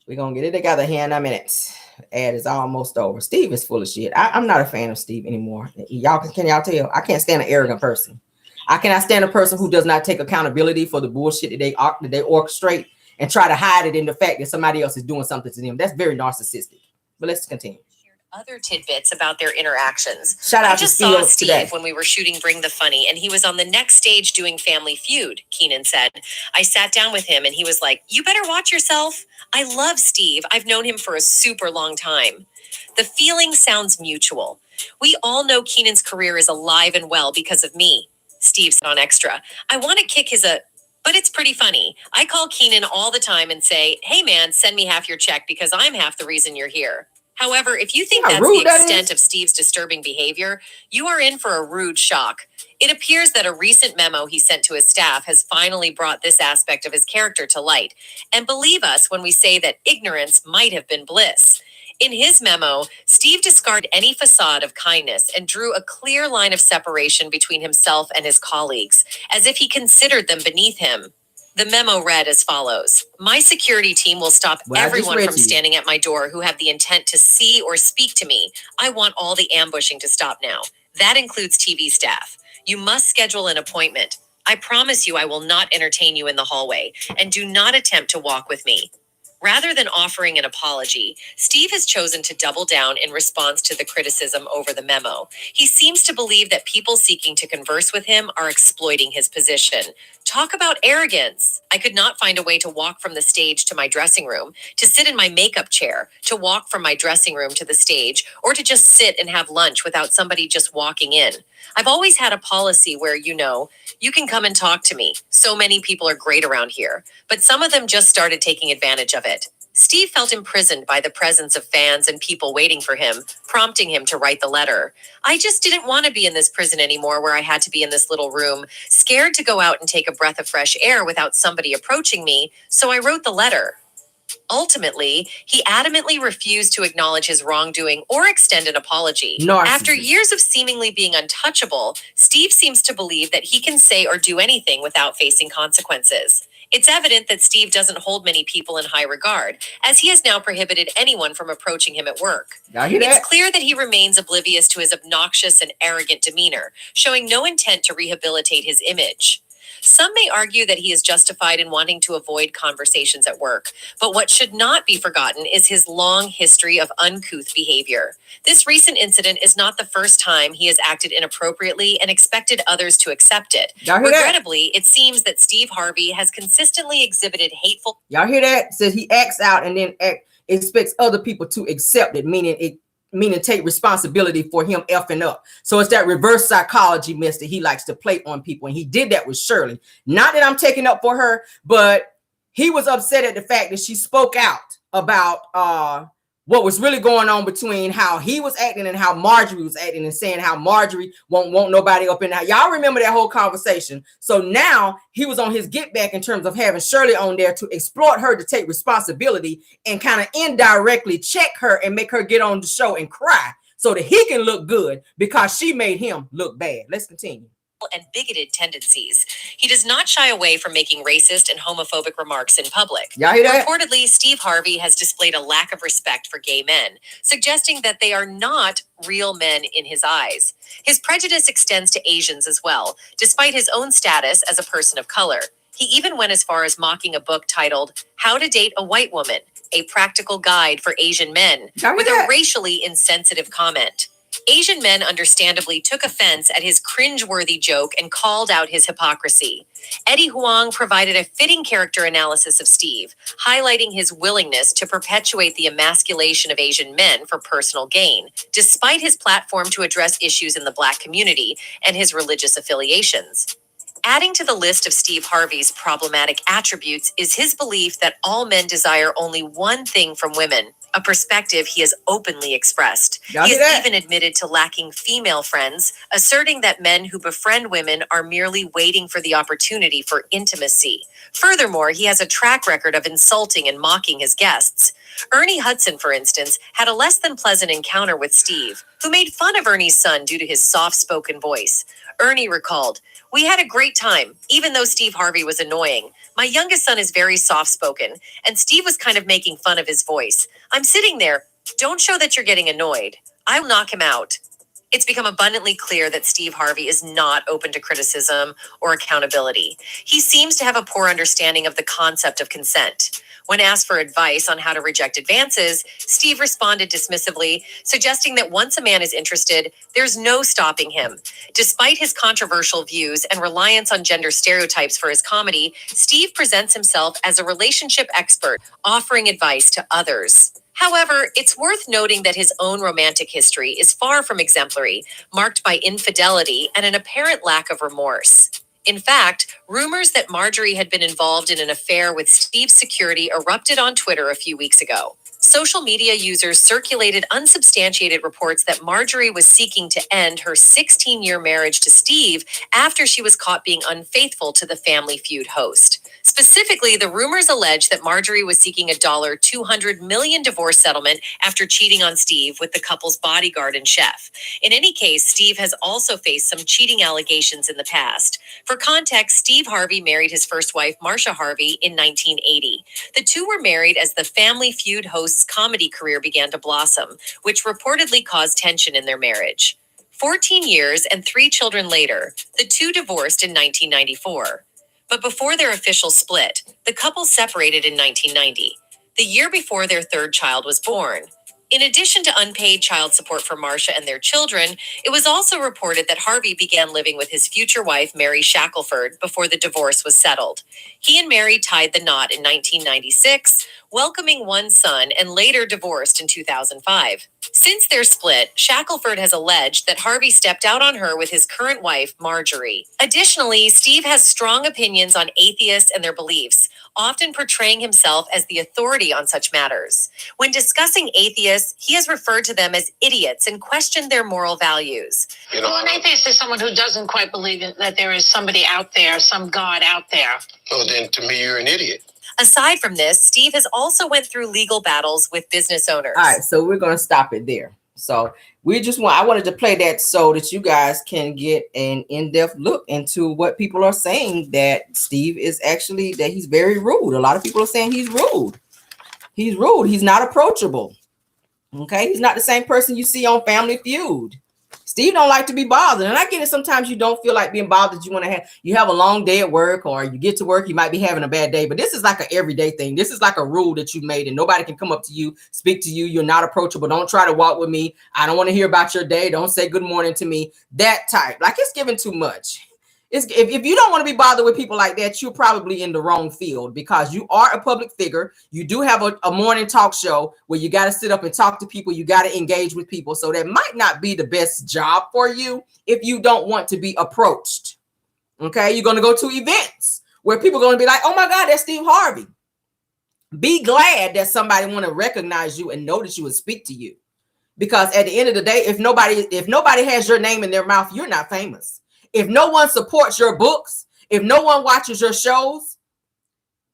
We're going to get it together here in a minute. Ad is almost over. Steve is full of shit. I'm not a fan of Steve anymore. Can y'all tell? I can't stand an arrogant person. I cannot stand a person who does not take accountability for the bullshit that they orchestrate and try to hide it in the fact that somebody else is doing something to them. That's very narcissistic. But let's continue. Other tidbits about their interactions. Shout out I just to saw Steve Steve today when we were shooting Bring the Funny, and he was on the next stage doing Family Feud, Keenan said. I sat down with him, and he was like, you better watch yourself. I love Steve. I've known him for a super long time. The feeling sounds mutual. We all know Keenan's career is alive and well because of me. Steve said on Extra. I want to kick his but it's pretty funny. I call Keenan all the time and say, hey man, send me half your check because I'm half the reason you're here. However, if you think that's the extent of Steve's disturbing behavior, you are in for a rude shock. It appears that a recent memo he sent to his staff has finally brought this aspect of his character to light. And believe us when we say that ignorance might have been bliss. In his memo, Steve discarded any facade of kindness and drew a clear line of separation between himself and his colleagues, as if he considered them beneath him. The memo read as follows. My security team will stop everyone from standing at my door who have the intent to see or speak to me. I want all the ambushing to stop now. That includes TV staff. You must schedule an appointment. I promise you I will not entertain you in the hallway, and do not attempt to walk with me. Rather than offering an apology, Steve has chosen to double down in response to the criticism over the memo. He seems to believe that people seeking to converse with him are exploiting his position. Talk about arrogance. I could not find a way to walk from the stage to my dressing room, to sit in my makeup chair, to walk from my dressing room to the stage, or to just sit and have lunch without somebody just walking in. I've always had a policy where, you can come and talk to me. So many people are great around here, but some of them just started taking advantage of it. Steve felt imprisoned by the presence of fans and people waiting for him, prompting him to write the letter. I just didn't want to be in this prison anymore where I had to be in this little room, scared to go out and take a breath of fresh air without somebody approaching me, so I wrote the letter. Ultimately, he adamantly refused to acknowledge his wrongdoing or extend an apology. After years of seemingly being untouchable, Steve seems to believe that he can say or do anything without facing consequences. It's evident that Steve doesn't hold many people in high regard, as he has now prohibited anyone from approaching him at work. It's clear that he remains oblivious to his obnoxious and arrogant demeanor, showing no intent to rehabilitate his image. Some may argue that he is justified in wanting to avoid conversations at work, but what should not be forgotten is his long history of uncouth behavior. This recent incident is not the first time he has acted inappropriately and expected others to accept it. Regrettably, it seems that Steve Harvey has consistently exhibited hateful... Y'all hear that? Says he acts out and then expects other people to accept it, meaning take responsibility for him effing up. So it's that reverse psychology mess that he likes to play on people. And he did that with Shirley. Not that I'm taking up for her, but he was upset at the fact that she spoke out about what was really going on between how he was acting and how Marjorie was acting, and saying how Marjorie won't want nobody up in there. Y'all remember that whole conversation. So now he was on his get back in terms of having Shirley on there to exploit her to take responsibility and kind of indirectly check her and make her get on the show and cry so that he can look good because she made him look bad. Let's continue. And bigoted tendencies. He does not shy away from making racist and homophobic remarks in public. Y'all hear that? Reportedly, Steve Harvey has displayed a lack of respect for gay men, suggesting that they are not real men in his eyes. His prejudice extends to Asians as well, despite his own status as a person of color. He even went as far as mocking a book titled How to Date a White Woman, a Practical Guide for Asian Men, with a racially insensitive comment. Asian men understandably took offense at his cringeworthy joke and called out his hypocrisy. Eddie Huang provided a fitting character analysis of Steve, highlighting his willingness to perpetuate the emasculation of Asian men for personal gain, despite his platform to address issues in the Black community and his religious affiliations. Adding to the list of Steve Harvey's problematic attributes is his belief that all men desire only one thing from women, a perspective he has openly expressed. He has even admitted to lacking female friends, asserting that men who befriend women are merely waiting for the opportunity for intimacy. Furthermore, he has a track record of insulting and mocking his guests. Ernie Hudson, for instance, had a less than pleasant encounter with Steve, who made fun of Ernie's son due to his soft-spoken voice. Ernie recalled, "We had a great time, even though Steve Harvey was annoying. My youngest son is very soft-spoken, and Steve was kind of making fun of his voice. I'm sitting there, don't show that you're getting annoyed. I'll knock him out." It's become abundantly clear that Steve Harvey is not open to criticism or accountability. He seems to have a poor understanding of the concept of consent. When asked for advice on how to reject advances, Steve responded dismissively, suggesting that once a man is interested, there's no stopping him. Despite his controversial views and reliance on gender stereotypes for his comedy, Steve presents himself as a relationship expert, offering advice to others. However, it's worth noting that his own romantic history is far from exemplary, marked by infidelity and an apparent lack of remorse. In fact, rumors that Marjorie had been involved in an affair with Steve's security erupted on Twitter a few weeks ago. Social media users circulated unsubstantiated reports that Marjorie was seeking to end her 16-year marriage to Steve after she was caught being unfaithful to the Family Feud host. Specifically, the rumors allege that Marjorie was seeking a $200 million divorce settlement after cheating on Steve with the couple's bodyguard and chef. In any case, Steve has also faced some cheating allegations in the past. For context, Steve Harvey married his first wife, Marcia Harvey, in 1980. The two were married as the Family Feud host's comedy career began to blossom, which reportedly caused tension in their marriage. 14 years and 3 children later, the two divorced in 1994. But before their official split, the couple separated in 1990, the year before their third child was born. In addition to unpaid child support for Marcia and their children, it was also reported that Harvey began living with his future wife, Mary Shackelford, before the divorce was settled. He and Mary tied the knot in 1996, welcoming one son, and later divorced in 2005. Since their split, Shackelford has alleged that Harvey stepped out on her with his current wife, Marjorie. Additionally, Steve has strong opinions on atheists and their beliefs, often portraying himself as the authority on such matters. When discussing atheists, he has referred to them as idiots and questioned their moral values. Well, an atheist is someone who doesn't quite believe that there is somebody out there, some God out there. Well, then to me, you're an idiot. Aside from this, Steve has also went through legal battles with business owners. All right, so we're going to stop it there. So I wanted to play that so that you guys can get an in-depth look into what people are saying, that Steve is actually, that he's very rude. A lot of people are saying he's rude. He's rude. He's not approachable. Okay. He's not the same person you see on Family Feud. Steve don't like to be bothered. And I get it. Sometimes you don't feel like being bothered. You have a long day at work, or you get to work, you might be having a bad day, but this is like an everyday thing. This is like a rule that you made, and nobody can come up to you, speak to you. You're not approachable. Don't try to walk with me. I don't want to hear about your day. Don't say good morning to me. That type. Like, it's given too much. If you don't want to be bothered with people like that, you're probably in the wrong field, because you are a public figure. You do have a morning talk show where you got to sit up and talk to people. You got to engage with people. So that might not be the best job for you if you don't want to be approached. Okay. You're going to go to events where people are going to be like, oh my God, that's Steve Harvey. Be glad that somebody want to recognize you and notice you and speak to you. Because at the end of the day, if nobody has your name in their mouth, you're not famous. If no one supports your books, if no one watches your shows,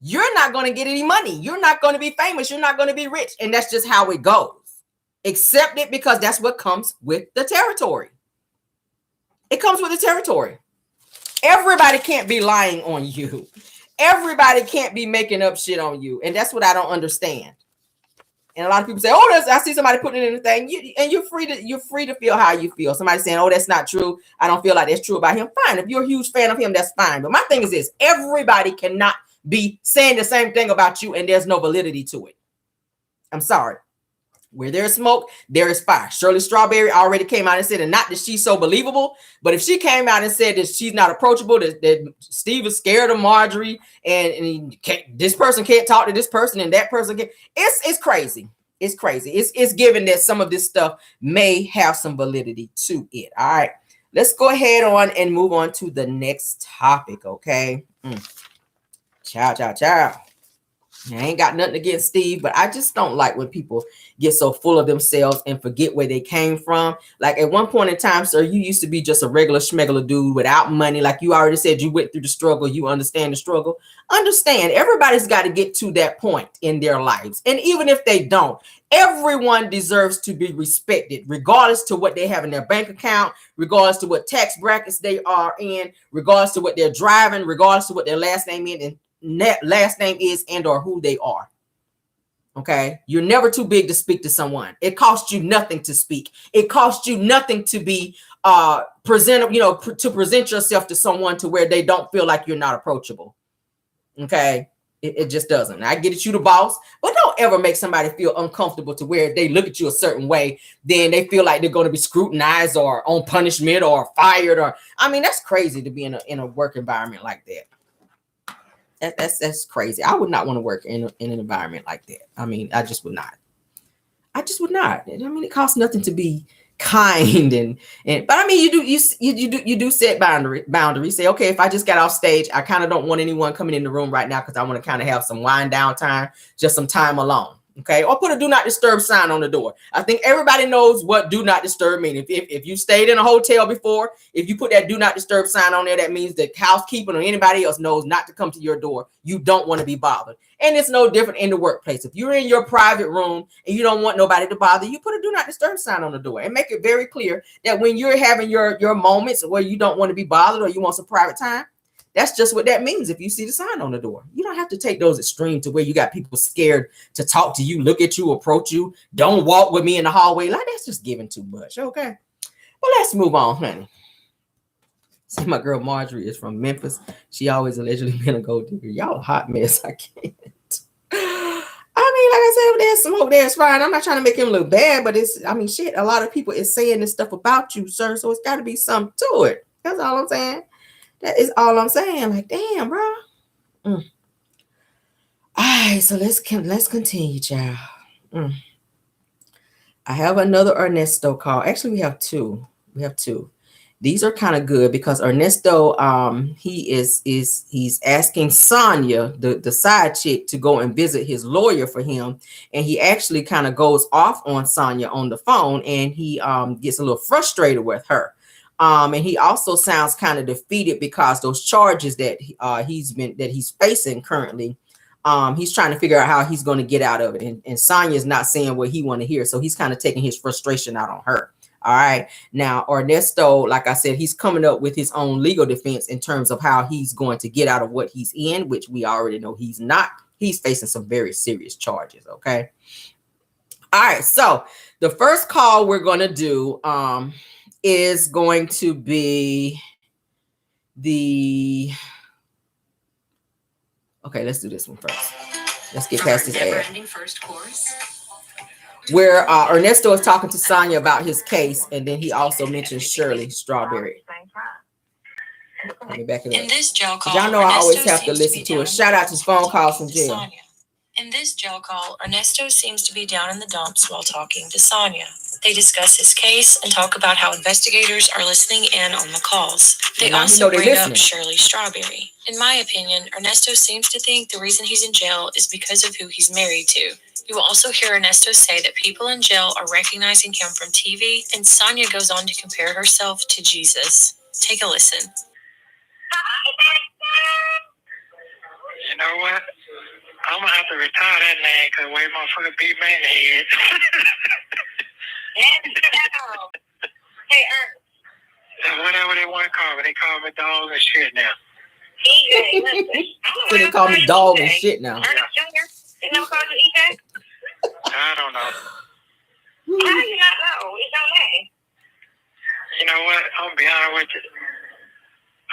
you're not going to get any money. You're not going to be famous. You're not going to be rich. And that's just how it goes. Accept it, because that's what comes with the territory. It comes with the territory. Everybody can't be lying on you. Everybody can't be making up shit on you. And that's what I don't understand. And a lot of people say, oh, I see somebody putting it in the thing. You're free to feel how you feel. Somebody saying, oh, that's not true. I don't feel like that's true about him. Fine. If you're a huge fan of him, that's fine. But my thing is this: everybody cannot be saying the same thing about you and there's no validity to it. I'm sorry. Where there's smoke, there is fire. Shirley Strawberry already came out and said, and not that she's so believable, but if she came out and said that she's not approachable, that Steve is scared of Marjorie, and this person can't talk to this person and that person can't, it's crazy. It's crazy. It's given that some of this stuff may have some validity to it. All right, let's go ahead on and move on to the next topic. Okay. Ciao. I ain't got nothing against Steve, but I just don't like when people get so full of themselves and forget where they came from. Like, at one point in time, sir, you used to be just a regular schmegular dude without money. Like you already said, you went through the struggle. You understand the struggle. Understand, everybody's got to get to that point in their lives. And even if they don't, everyone deserves to be respected, regardless to what they have in their bank account, regardless to what tax brackets they are in, regardless to what they're driving, regardless to what their last name is and or who they are. Okay, you're never too big to speak to someone. It costs you nothing to speak. It costs you nothing to be to present yourself to someone to where they don't feel like you're not approachable. Okay, it just doesn't. I get it, you the boss, but don't ever make somebody feel uncomfortable to where they look at you a certain way, then they feel like they're going to be scrutinized or on punishment or fired. Or, I mean, that's crazy to be in a work environment like that. That's crazy. I would not want to work in an environment like that. I mean, I just would not. I mean, it costs nothing to be kind but I mean, you do set boundaries. Say, okay, if I just got off stage, I kind of don't want anyone coming in the room right now because I want to kind of have some wind down time, just some time alone. Okay, or put a do not disturb sign on the door. I think everybody knows what do not disturb means. If you stayed in a hotel before, if you put that do not disturb sign on there, that means the housekeeper or anybody else knows not to come to your door. You don't want to be bothered. And it's no different in the workplace. If you're in your private room and you don't want nobody to bother you, put a do not disturb sign on the door and make it very clear that when you're having your moments where you don't want to be bothered or you want some private time, that's just what that means. If you see the sign on the door, you don't have to take those extremes to where you got people scared to talk to you, look at you, approach you. Don't walk with me in the hallway. Like, that's just giving too much. Okay. Well, let's move on, honey. See, my girl Marjorie is from Memphis. She always allegedly been a gold digger. Y'all a hot mess. I can't. I mean, like I said, if there's smoke, there's fire. I'm not trying to make him look bad, but shit, a lot of people is saying this stuff about you, sir. So it's got to be something to it. That's all I'm saying. That is all I'm saying. Like, damn, bro. All right, so let's continue, child. I have another Ernesto call. Actually, we have two. These are kind of good because Ernesto, he's asking Sonia, the side chick, to go and visit his lawyer for him, and he actually kind of goes off on Sonia on the phone, and he gets a little frustrated with her. And he also sounds kind of defeated because those charges that he's facing currently, he's trying to figure out how he's going to get out of it. And Sonia's not saying what he want to hear. So he's kind of taking his frustration out on her. All right. Now, Ernesto, like I said, he's coming up with his own legal defense in terms of how he's going to get out of what he's in, which we already know he's not. He's facing some very serious charges. Okay. All right. So the first call we're going to do is going to be the. Okay, let's do this one first. Let's get past this ad. First course. Where Ernesto is talking to Sonya about his case, and then he also mentions Shirley Strawberry. Let me back it up. In this jail call, y'all know I always Ernesto have to seems listen be to down it. Shout out to phone calls from to jail. Sonya. In this jail call, Ernesto seems to be down in the dumps while talking to Sonya. They discuss his case and talk about how investigators are listening in on the calls. They also bring up Shirley Strawberry. In my opinion, Ernesto seems to think the reason he's in jail is because of who he's married to. You will also hear Ernesto say that people in jail are recognizing him from TV, and Sonya goes on to compare herself to Jesus. Take a listen. You know what? I'm gonna have to retire that name because the way motherfucker beat Mena head. Hey, Ernest. Whatever they want to call me, they call me dog and shit now. EJ, listen. So they call me dog and shit now. Ernest Jr.? They never called you EJ? I don't know. How do you not know? It's your name. You know what? I'm gonna be honest with you.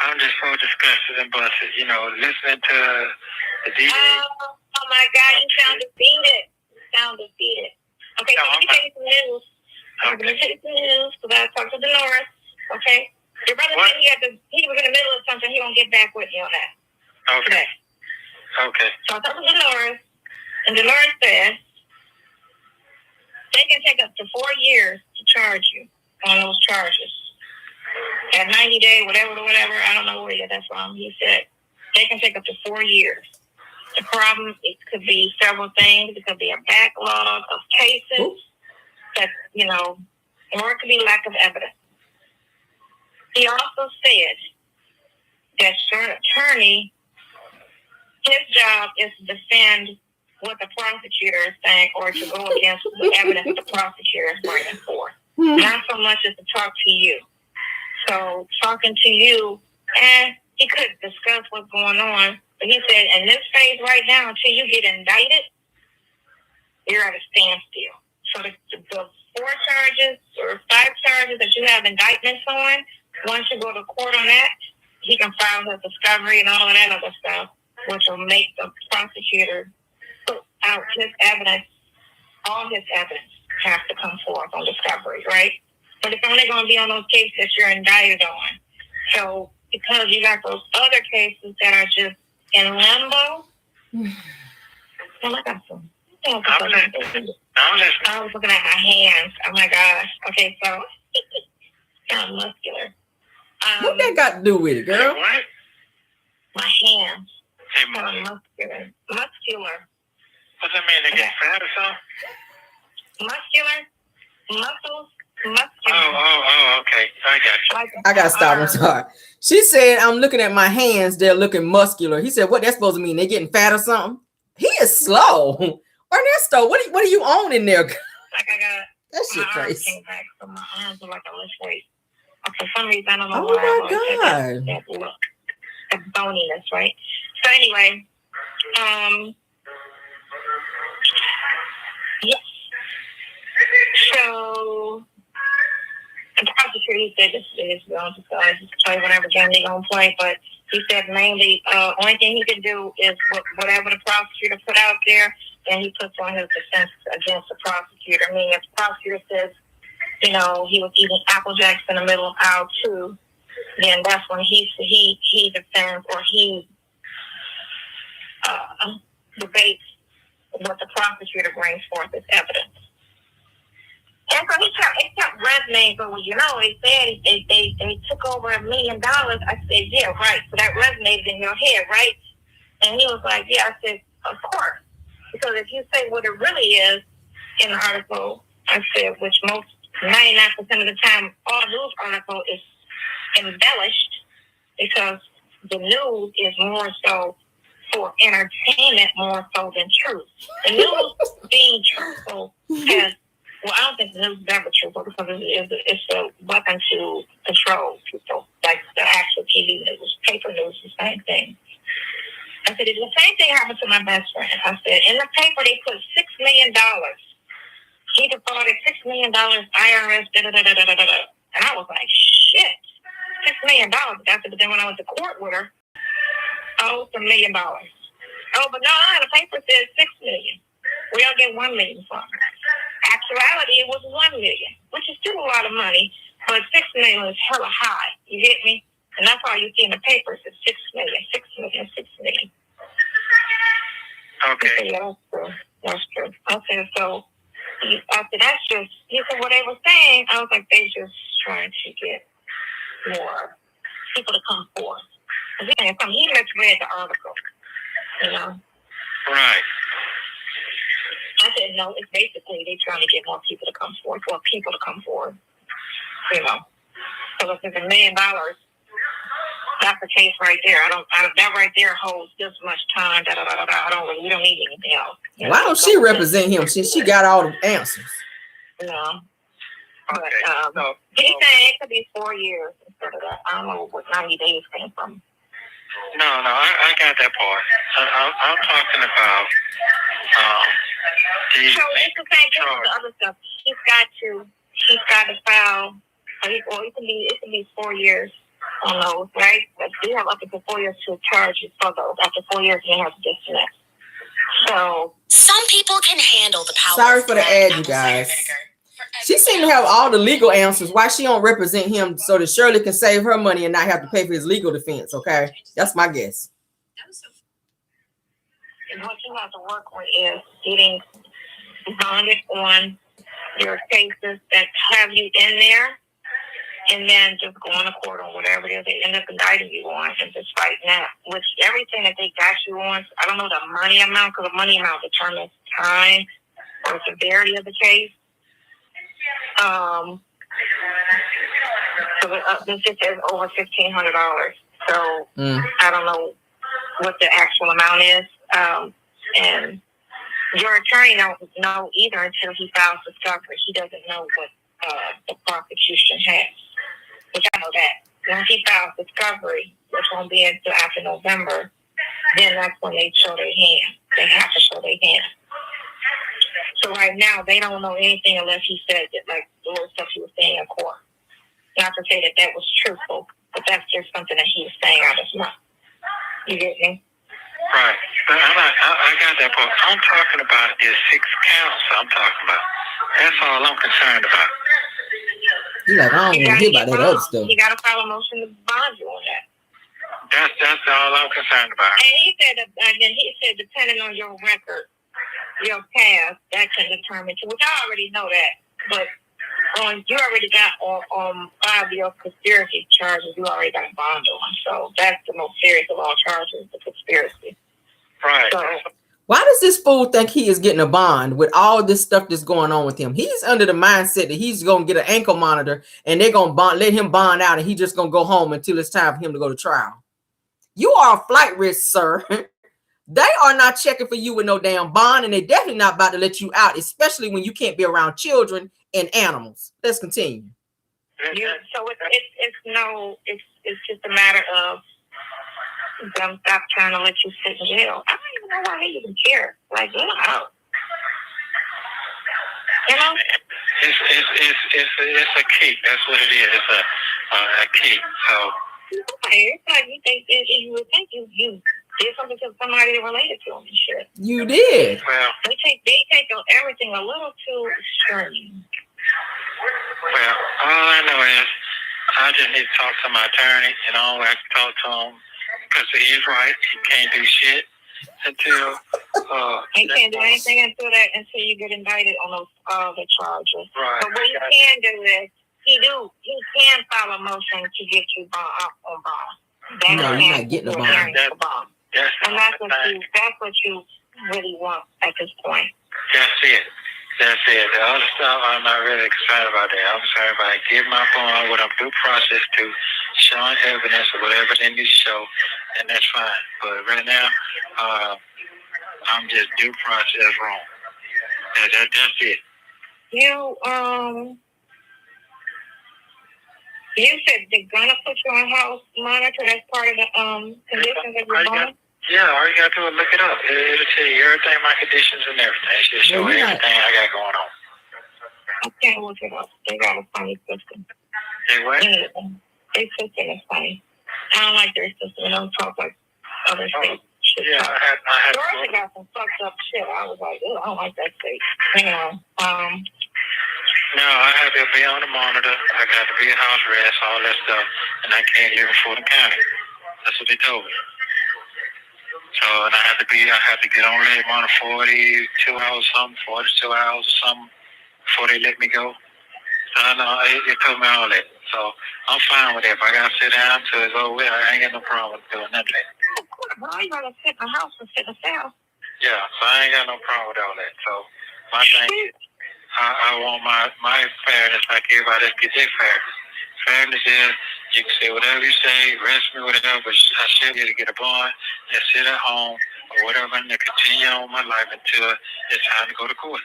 I'm just so disgusted and busted. You know, listening to the DJ. Oh my God, you sound defeated. Okay, so let me tell you some news. I'm going to tell you some news because I talked to Dolores. Okay? Your brother said he was in the middle of something. He won't get back with you on that. Okay. Today. Okay. So I talked to Dolores, and Dolores said they can take up to 4 years to charge you on those charges. At 90 days, whatever, I don't know where you get that from. He said they can take up to 4 years. The problem, it could be several things. It could be a backlog of cases that, or it could be lack of evidence. He also said that your attorney, his job is to defend what the prosecutor is saying or to go against the evidence the prosecutor is bringing forth. Not so much as to talk to you. So talking to you, and he could discuss what's going on, but he said in this phase right now, until you get indicted, you're at a standstill. So the 4 charges or 5 charges that you have indictments on, once you go to court on that, he can file his discovery and all of that other stuff, which will make the prosecutor put out his evidence. All his evidence has to come forth on discovery, right? But it's only going to be on those cases that you're indicted on. So because you got those other cases that are just in limbo, well, I got some. I'm listening. I was looking at my hands. Oh my gosh. Okay, so I'm muscular. What that got to do with it, girl? What? My hands. Hey, Muscular. What's that mean? They get fat or something? Muscular. Oh, okay. I got you. I got to stop. I'm sorry. She said, I'm looking at my hands. They're looking muscular. He said, what that's supposed to mean? They getting fat or something? He is slow. Ernesto, what are you on in there? Like I got that shit my crazy. Came back, so my arms are like a lift weight. For some reason, I don't know Oh why. my God. That look. The boniness, right? So anyway, yes. So the prosecutor, he said this is going to play whatever game they're going to play, but he said mainly only thing he can do is whatever the prosecutor put out there, and he puts on his defense against the prosecutor. I mean, if the prosecutor says, he was eating Apple Jacks in the middle of aisle 2, then that's when he defends or he debates what the prosecutor brings forth as evidence. And so he kept resonating, but he said they took over $1 million. I said, yeah, right. So that resonated in your head, right? And he was like, yeah. I said, of course. Because if you say what it really is in the article, I said, which most 99% of the time, all news article is embellished because the news is more so for entertainment more so than truth. The news being truthful has Well, I don't think the news is ever true because it's a weapon to control people, like the actual TV news, paper news, the same thing. I said, the same thing happened to my best friend. I said, in the paper, they put $6 million. He defrauded $6 million, IRS, da-da-da-da-da-da-da. And I was like, shit, $6 million. But then when I went to court with her, oh, it's $1 million. Oh, but no, the paper says $6 million. We'll get $1 million from her. Actuality, it was $1 million, which is still a lot of money, but $6 million is hella high. You get me? And that's all you see in the papers is $6 million, $6 million, $6 million. Okay. Yeah, that's true. That's true. Okay, so I said, that's just, he said, what they were saying, I was like, they just trying to get more people to come forth. He misread the article, you know? Right. I said, no, it's basically they're trying to get more people to come forward, you know. So if it's $1 million, that's the case right there. That right there holds this much time. We don't need anything else. Why don't she represent him since she got all the answers? No. But No. he's saying it could be 4 years instead of that. I don't know what 90 days came from. No, I got that part. I'm talking about So it's the same thing with the other stuff. He's got to file, or it can be 4 years on those, right? But we have up to 4 years to charge you for those. After 4 years, you have to disconnect. So some people can handle the power. Sorry for the ad, you guys. She seemed to have all the legal answers. Why she don't represent him so that Shirley can save her money and not have to pay for his legal defense? Okay, that's my guess. And what you have to work with is getting bonded on your cases that have you in there, and then just going to court on whatever it is they end up indicting you on, and just fighting that. With everything that they got you on, I don't know the money amount, because the money amount determines time or severity of the case. So this just is over $1,500. So I don't know what the actual amount is. And your attorney don't know either until he files discovery. He doesn't know what the prosecution has, which I know that. Once he files discovery, which won't be until after November, then that's when they show their hand. They have to show their hand. So right now, they don't know anything unless he said that, like the little stuff he was saying in court. Not to say that was truthful, but that's just something that he was saying out of his mouth. You get me? Right. But I got that part. I'm talking about the 6 counts I'm talking about. That's all I'm concerned about. You like, I don't want to hear about that other stuff. You got to file a motion to bond you on that. That's all I'm concerned about. And he said, depending on your record, your past, that can determine too, which I already know that. But you already got on 5 of your conspiracy charges, you already got a bond on. So that's the most serious of all charges, the conspiracy. Right. So, why does this fool think he is getting a bond with all this stuff that's going on with him? He's under the mindset that he's going to get an ankle monitor and they're going to let him bond out and he's just going to go home until it's time for him to go to trial. You are a flight risk, sir. They are not checking for you with no damn bond, and they're definitely not about to let you out, especially when you can't be around children and animals. Let's continue. So it's just a matter of them stop trying to let you sit in jail. I don't even know why they even care. Like, get out. You know? It's a key. That's what it is. It's a key. So it's like you would think you did something to somebody related to them and shit. You did. Well, they take everything a little too extreme. Well, all I know is I just need to talk to my attorney, and I don't have to talk to him because he's right. He can't do shit until he can't do anything until you get indicted on those other charges. Right. But what he can do is he can file a motion to get you on bond. No, you're not getting a bond. And that's what you really want at this point. That's it. The other stuff, I'm not really concerned about that. I'm concerned about getting my bond, what I'm due process to, showing evidence or whatever they need to show, and that's fine. But right now, I'm just due process wrong. That's it. You said they're gonna put you on house monitor. That's part of the conditions of your bond. Yeah, all you gotta do is look it up. It'll tell you everything, my conditions and everything. It should show everything I got going on. I can't look it up. They got a funny system. Hey, what? Their system is funny. I don't like their system. They don't talk like other states. Yeah, I had. Georgia got some fucked up shit. I was like, I don't like that state. Anyway, No, I had to be on the monitor. I got to be in house arrest, all that stuff, and I can't live in Fulton County. That's what they told me. So, and I had to get on that monitor 42 hours, 42 hours or something before they let me go. So I know they told me all that. So I'm fine with that. If I gotta sit down till it's over with, I ain't got no problem with doing none of that. Well, you gotta sit in the house and sit in the cell. Yeah, so I ain't got no problem with all that. So my thing is, I want my fairness like everybody else get their fairness. Fairness is you can say whatever you say, arrest me, whatever, but I should be able to get a bond and sit at home or whatever and continue on my life until it's time to go to court.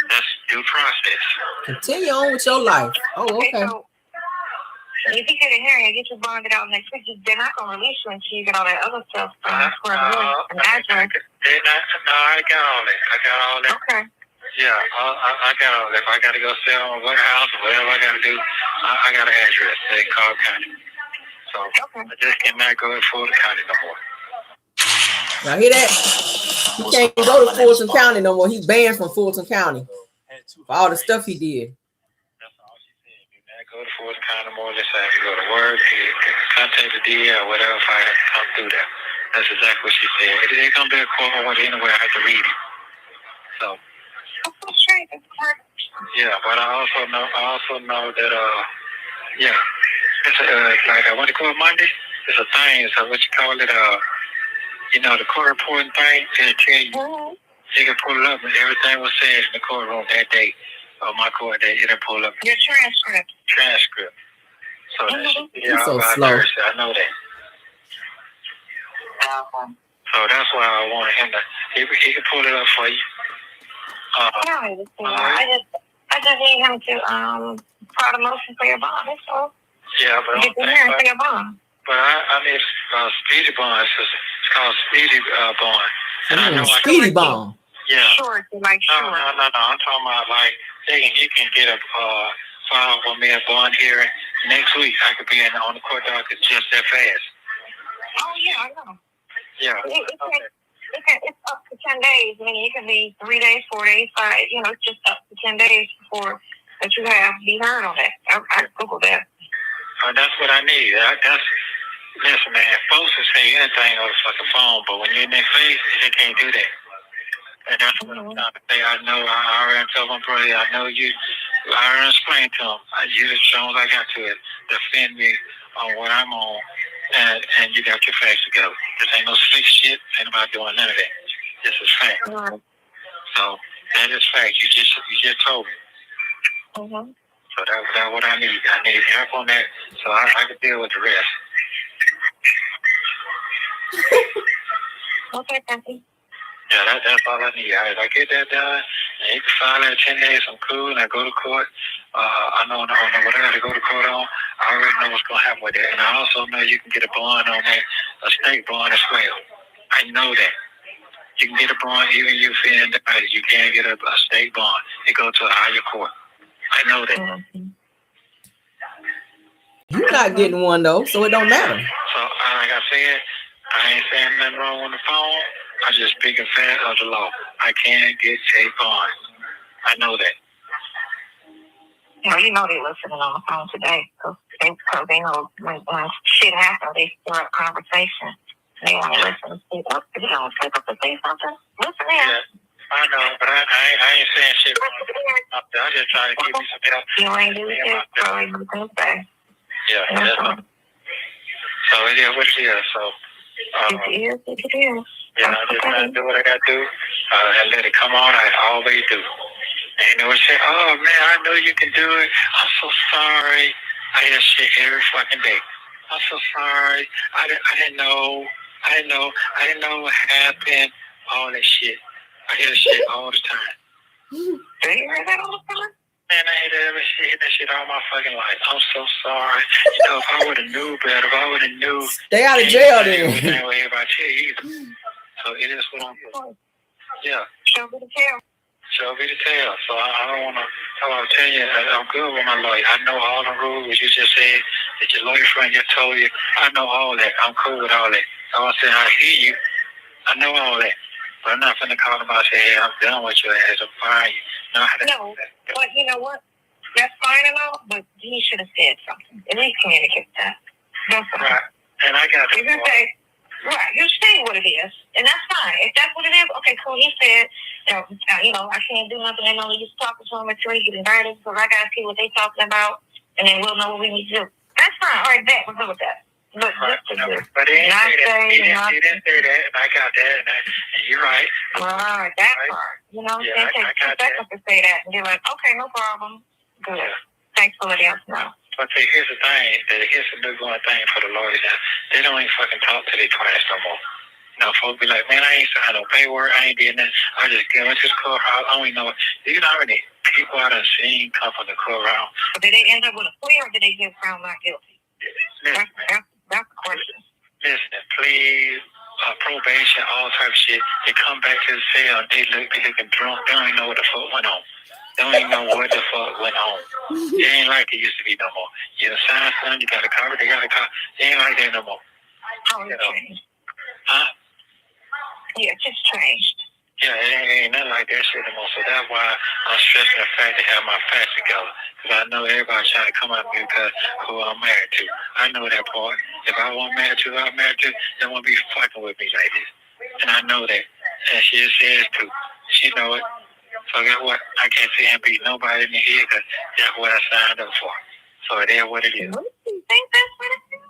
That's due process. Continue on with your life. Oh, okay. So if you get a hearing and get you bonded out next week, they're not gonna release you until you get all that other stuff. No, I got all that. I got all that. Okay. Yeah, I got all that. If I got to go sell my warehouse or whatever I got to do, I got an address in Cobb County. So I just cannot go in Fulton County no more. Now hear that? He can't go to Fulton County no more. He's banned from Fulton County for all the stuff he did. That's all she said. Do not go to Fulton County no more. Let's have to go to work, contact the DA or whatever if I have to come through there. That's exactly what she said. It ain't gonna be a court order anywhere. I have to read it. So. Yeah, but I also know that yeah, it's like I went to court Monday. It's a thing. So what you call it? The court reporting thing. It'll tell you. You can pull it up, and everything was said in the courtroom that day, my court day. It'll pull up your transcript. So that's so slow. I know that. So that's why I wanted him to. He can pull it up for you. I just need him to file a motion for your bond. That's all. Yeah, but get the hearing for your bond. But I need a speedy bond. It's called speedy bond. And I know speedy bond. Yeah. Sure, like sure. No. I'm talking about like he can get a file for me a bond hearing next week. I could be on the court docket just that fast. Oh yeah, I know. Yeah. It's up to 10 days. I mean, it can be 3 days, 4 days, 5. It's just up to 10 days before that you have to be heard on that. I Google that. That's what I need. Listen, man, folks will say anything over the fucking phone, but when you're in their face, they can't do that. And that's what I'm trying to say. I know. I already told my brother. I know you. I already explained to him. You as strong as I got to it. Defend me on what I'm on. And you got your facts together. This ain't no slick shit. Ain't about doing none of that. This is fact. So that is fact. You just told me. So that's what I need. I need help on that so I can deal with the rest. Okay, Kathy. Yeah, that's all I need. I get that done, and you can file that 10 days. I'm cool, and I go to court. I know what I got to go to court on. I already know what's going to happen with that. And I also know you can get a bond on that, a state bond as well. I know that. You can get a bond even if you're indicted. You can't get a state bond. It goes to a higher court. I know that. You're not getting one, though, so it don't matter. So, like I said, I ain't saying nothing wrong on the phone. I just speak a fan of the law. I can't get a bond. I know that. You know they're listening on the phone today because they know when shit happens, they start conversation. They want to listen and speak up. If you don't speak up to say something, listen in. Yeah, I know, but I ain't saying shit wrong. I'm just trying to give you some help. You ain't doing shit, so you can say. Yeah, that's all. So it is what it is. So it is. Yeah, I just gotta do what I gotta do and let it come on. I always do. And they would say, "Oh man, I know you can do it. I'm so sorry." I hear shit every fucking day. I'm so sorry. I didn't know. I didn't know what happened. All that shit. I hear shit all the time. Do you hear that all the time? Man, I hate that shit all my fucking life. I'm so sorry. If I would have knew better, if I would have knew. Stay out of jail then. Everybody tell you either. So it is what I'm doing. Yeah. Show me the tail. Show me the tail. So I don't want to. I'm telling you, I'm good with my lawyer. I know all the rules. What you just said, that your lawyer friend just told you. I know all that. I'm cool with all that. So I'm saying, I hear you. I know all that. But I'm not finna call him out and say, hey, I'm done with your ass. I'm fine. No, but you know what? That's fine and all, but he should have said something. At least communicate that. That's all. Right. And I got to say, right, you say what it is, and that's fine. If that's what it is, okay, cool. He said, I can't do nothing. I know he's talking to him until he gets invited, so I got to see what they talking about, and then we'll know what we need to do. That's fine. All right, we're good with that. But he didn't say that, and I got that, and you're right. Right, that part. You know, yeah, it takes 2 seconds to say that, and you're like, okay, no problem. Good. Yeah. Thanks for letting us know. But see, here's the thing. Here's the new going thing for the lawyers now. They don't even fucking talk to their clients no more. Folks be like, man, I ain't signed no paperwork. I ain't did nothing. I just get into the courthouse. I don't even know. Do you know how many people I done seen come from the courthouse? But did they end up with a plea, or did they get found not guilty? Listen, that's the question. Listen, please, probation, all type of shit. They come back to the cell and they be looking drunk. They don't even know what the fuck went on. They don't even know what the fuck went on. It ain't like it used to be no more. You done signed something, you got a copy, they got a copy. It ain't like that no more. Oh, it's changed. Huh? Yeah, it's just changed. Yeah, it ain't nothing like that shit no more. So that's why I'm stressing the fact to have my facts together. Because I know everybody trying to come at me because who I'm married to. I know that part. If I wasn't married to, I'm married to, they won't be fucking with me like this. And I know that. And she says too. She know it. So guess what? I can't see him beat nobody in the head because that's what I signed up for. So it is what it is. You think that's what it is?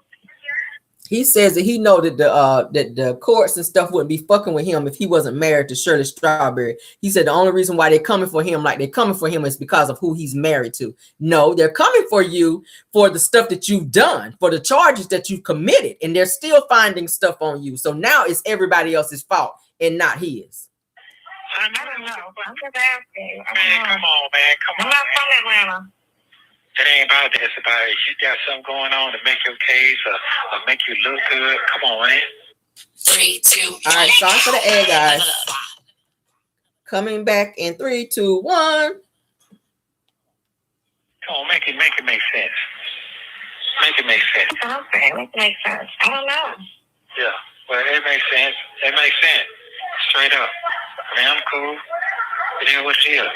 He says that he know that the courts and stuff wouldn't be fucking with him if he wasn't married to Shirley Strawberry. He said the only reason why they're coming for him like they're coming for him is because of who he's married to. No, they're coming for you for the stuff that you've done, for the charges that you've committed, and they're still finding stuff on you. So now it's everybody else's fault and not his. I don't know. I'm just asking. Man, come on, man. I'm not from Atlanta. It ain't about that. It's about if you got something going on to make your case or make you look good. Come on, man. 3, 2, 1. All right, sorry for the air, guys. Coming back in 3, 2, 1. Come on, make it make sense. Make it make sense. Okay, make it make sense. I don't know. Yeah, well, it makes sense. It makes sense. Straight up. I mean, I'm cool. It is what it is.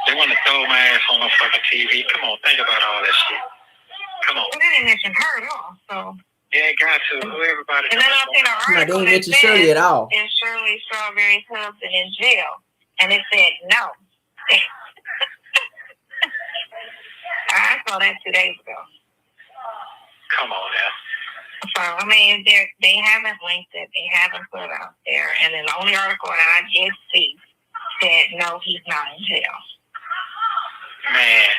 They want to throw my ass on the fucking TV. Come on, think about all that shit. Come on. Well, they didn't mention her at all, so. Yeah, got to. Everybody. And then I seen an article No, they didn't that mention Shirley at all. Is Shirley Strawberry's husband in jail? And it said no. I saw that 2 days ago. Come on now. So, I mean, they haven't linked it. They haven't put it out there. And then the only article that I did see said, no, he's not in jail. Man.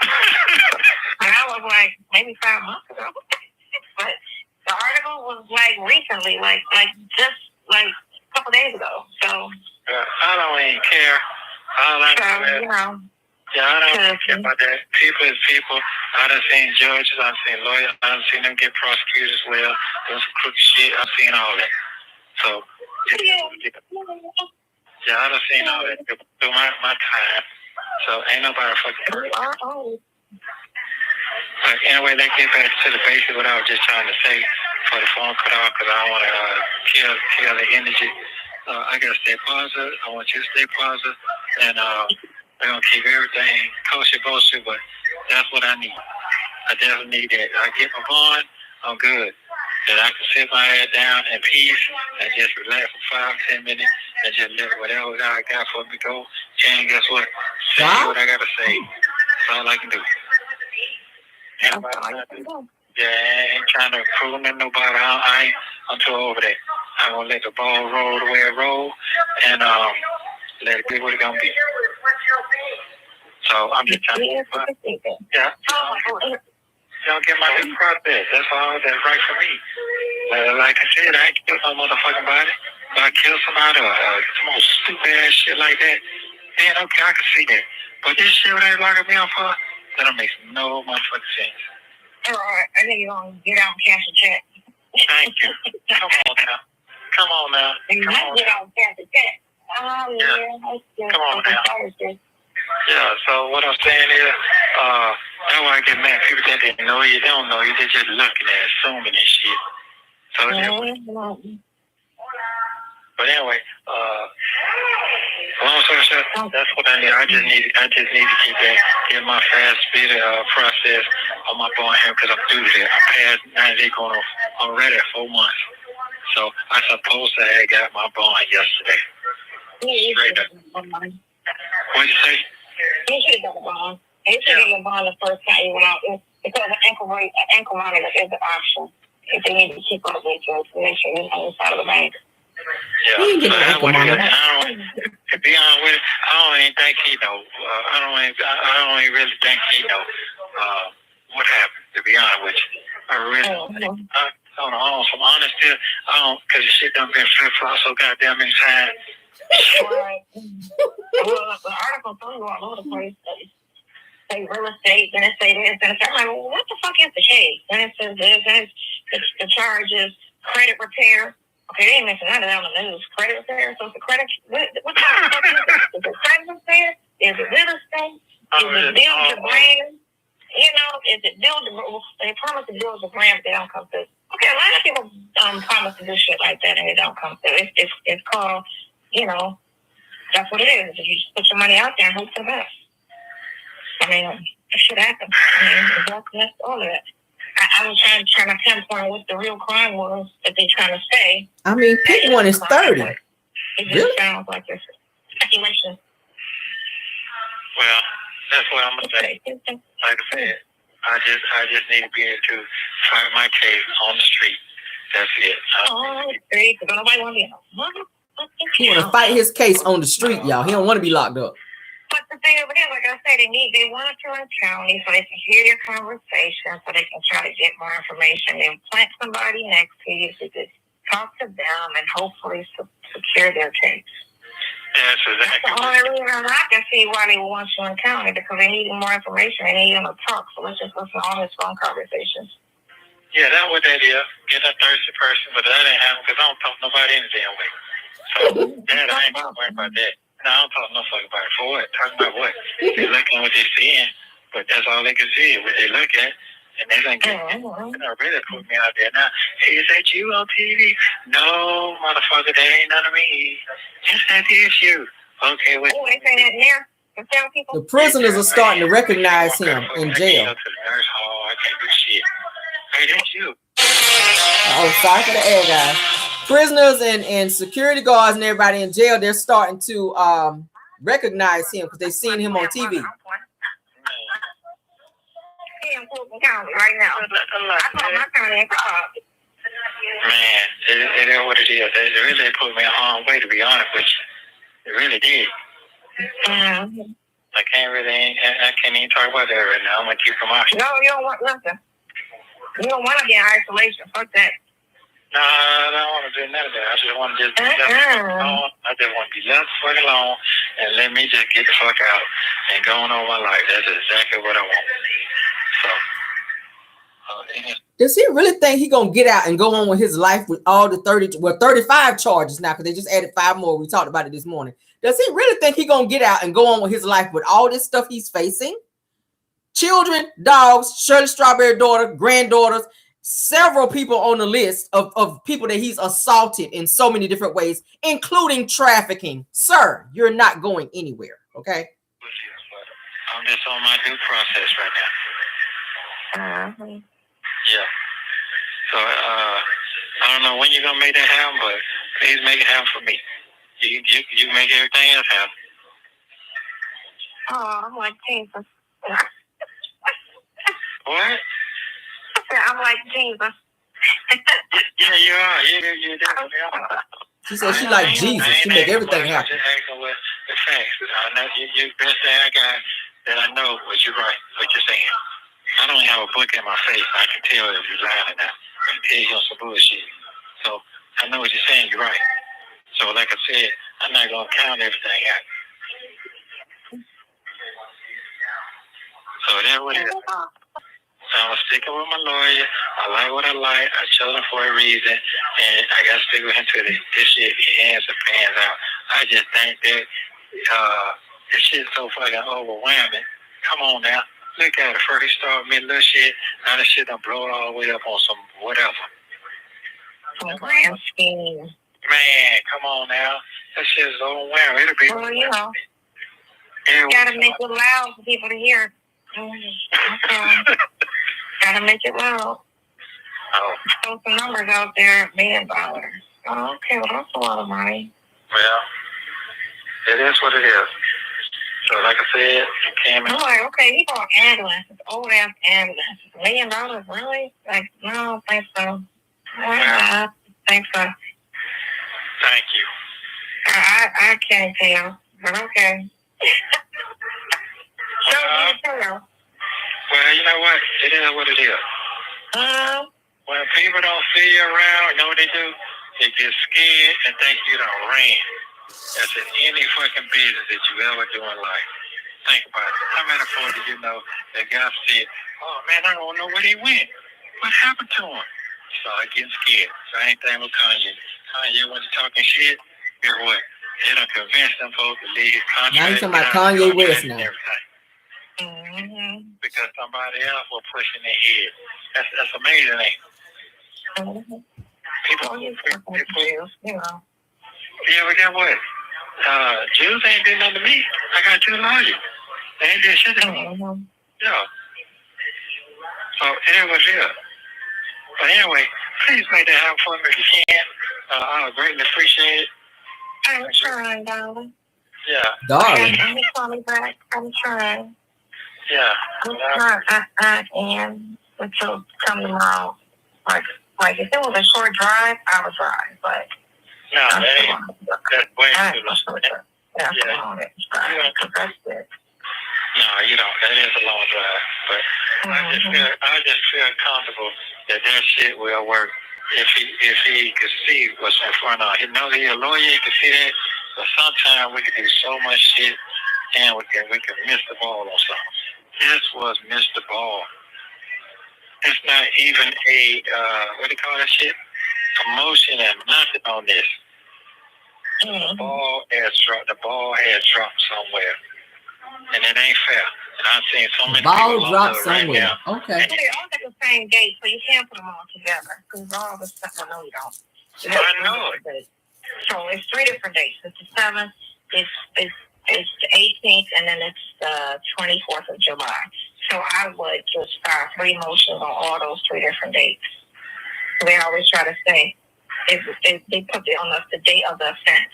And I was like, maybe 5 months ago. But the article was like recently, like just like a couple days ago. So I don't even care. Yeah, I don't even care about that. People is people. I done seen judges, I've seen lawyers, I done seen them get prosecuted as well. Doing some crooked shit. I've seen all that. So yeah, I done seen all that through my time. So ain't nobody fucking perfect. But anyway, let's get back to the basics. What I was just trying to say for the phone cut off because I don't want to kill the energy. I got to stay positive. I want you to stay positive. And we're going to keep everything kosher, but that's what I need. I definitely need that. I get my bond, I'm good. That I can sit my head down in peace and just relax for 5-10 minutes and just let whatever God got for me go. And guess what? Say what I got to say. That's all I can do. Yeah, I ain't trying to prove to nobody. I'm too over that. I'm going to let the ball roll the way it roll and let it be what it's going to be. So I'm just trying to get my due process. That's all that's right for me. Like I said, I ain't kill no motherfucking body. If I kill somebody or some old stupid ass shit like that, then okay, I can see that. But this shit they locking me up for, that don't make no motherfucking sense. All right, I think you're gonna get out and cash a check. Thank you. Come on now. Come on now. You Come might on get now. out and cash a check. Yeah. Come on now. Yeah, so what I'm saying is, that's why I get mad. People think they know you, they don't know you, they're just looking at assuming and shit. So but anyway, long story short, that's what I need. I just need to get my fast speed process on my bond here because I'm through there. I passed 90 days going on already 4 months. So I supposed to have got my bond yesterday. Straight up. What'd you say? You should have got a bond. You should have got a bond the first time you went out because an ankle monitor is an option. If they need to keep up with you to make sure you're on the side of the bank. Yeah, so that's what it is. To be honest with you, I don't even think he know. I don't even really think he know what happened. To be honest with you, I really don't. I don't know. From honesty, I don't, because the shit done been flip flop so goddamn many times. Right. Well, the article told you all over the place. Say real estate, then it say this, then it say, I'm like, well, what the fuck is the case? Then it says this, then the charge is credit repair. Okay, they ain't mentioned none of that on the news. Credit repair. So it's the credit. What kind of stuff is it? Is it credit repair? Is it real estate? Is it build the brand? You know, is it build the? They promise to build the brand, but they don't come through. Okay, a lot of people promise to do shit like that and they don't come through. It's called, you know, that's what it is. If you just put your money out there and hope for the best. I mean, it should happen. I mean, that's all of it. I was trying to pinpoint what the real crime was that they're trying to say. I mean, pick one is 30. It just really? sounds like it's speculation. Well, that's what I'm gonna say. Like I said, I just need to be able to fight my case on the street. That's it. On the street, because nobody want to be He want to fight his case on the street, y'all. He don't want to be locked up. But the thing over there, like I said, they want to in county so they can hear your conversation, so they can try to get more information. They plant somebody next to you to just talk to them and hopefully secure their case. That's exactly. That's the only reason I can see why they want you in county, because they need more information. They need them to talk. So let's just listen to all this phone conversations. Yeah, that's what that is. Get a thirsty person, but that ain't happening because I don't talk to nobody any damn way. So that I ain't gonna worry about that. No, I don't talk no fuck about it. For what? Talk about what? They looking at what they're seeing, but that's all they can see, what they look at. And they think, really put me out there now. Hey, is that you on TV? No, motherfucker, that ain't none of me. Yes, that is you. Okay, wait. Oh, they say that there. The prisoners are starting to recognize him in jail. I can't go to the nurse hall. I can't do shit. Hey, that's you. Oh, sorry for the air, guys. Prisoners and security guards and everybody in jail, they're starting to recognize him because they've seen him on TV. Right now. Man, it is what it is. It really put me in harm's way, to be honest with you. It really did. I can't even talk about that right now. I'm gonna keep them out. No, you don't want nothing. You don't want to be in isolation. Fuck that. No, I don't want to do none of that. I just want to just be left alone. I just want to be left fucking alone and let me just get the fuck out and go on my life. That's exactly what I want. So, does he really think he gonna get out and go on with his life with all the 35 charges now? Because they just added 5 more. We talked about it this morning. Does he really think he gonna get out and go on with his life with all this stuff he's facing? Children, dogs, Shirley Strawberry daughter, granddaughters, several people on the list of people that he's assaulted in so many different ways, including trafficking. Sir, you're not going anywhere, okay? I'm just on my due process right now. Yeah. So, I don't know when you're going to make that happen, but please make it happen for me. You make everything else happen. Oh, I'm like Jesus. What? I'm like Jesus. Yeah, you are. You definitely are. She said she like Jesus. She make everything happen. Just asking with the facts. I know you're the best thing I got that I know what you're right, what you're saying. I don't even have a book in my face. I can tell if you're lying or not. I can tell you on some bullshit. So I know what you're saying. You're right. So like I said, I'm not going to count everything out. So that's what it is. So I'm sticking with my lawyer. I like what I like. I chose him for a reason, and I got to stick with him till this shit ends and pans out. I just think that this shit's so fucking overwhelming. Come on now. Look at it. First he started me little shit. Now this shit done blown all the way up on some whatever. Some grand scheme. Man, come on now. That shit is overwhelming. It'll be. Well, you know, you gotta make it loud for people to hear. Okay. Gotta make it loud. Oh. Throw some numbers out there, $1 million. Oh, okay, well, that's a lot of money. Well, it is what it is. So, like I said, it came in. I'm like, okay, you bought ambulances, old ass ambulances. $1 million, really? Like, no, I don't think so. I think so. Thank you. I can't tell, but okay. So, well, you know what? It is what it is. When people don't see you around, you know what they do? They get scared and think you done ran. That's in any fucking business that you ever do in life. Think about it. How many folks do you know that got said, oh man, I don't know where he went. What happened to him? Started getting scared. Same thing with Kanye. Kanye, when he's talking shit, guess what? They done convinced them folks to leave his contract. Now you talking about Kanye West now. Because somebody else was pushing their head. That's amazing, ain't it? People, you know. yeah, but guess what? Jews ain't did nothing to me. I got Jew lawyers. They ain't did shit to me. Yeah. So it was here. But anyway, please make that happen for me if you can. I would greatly appreciate it. I'm trying, darling. Yeah. Darling. I'm calling back. I'm trying. Yeah. I am until come tomorrow. Like if it was a short drive, I would drive, but no, that's way too long. That's it. No, you don't. That is a long drive, but I just feel comfortable that shit will work if he could see what's in front of him. He knows he's a lawyer. He can see that, but sometimes we can do so much shit and we can miss the ball on something. This was missed the ball. It's not even a what do you call that shit? Emotion and nothing on this. The ball has dropped somewhere, and it ain't fair. And I've seen so many ball people dropped somewhere. Right now. Okay. They're all at the same date, so you can't put them all together because all the stuff. Well, no, you don't. I know it. So it's 3 different dates. It's the 7th. It's the 18th, and then it's the 24th of July. So I would just file 3 motions on all those 3 different dates. So they always try to say they put it on the date of the offense.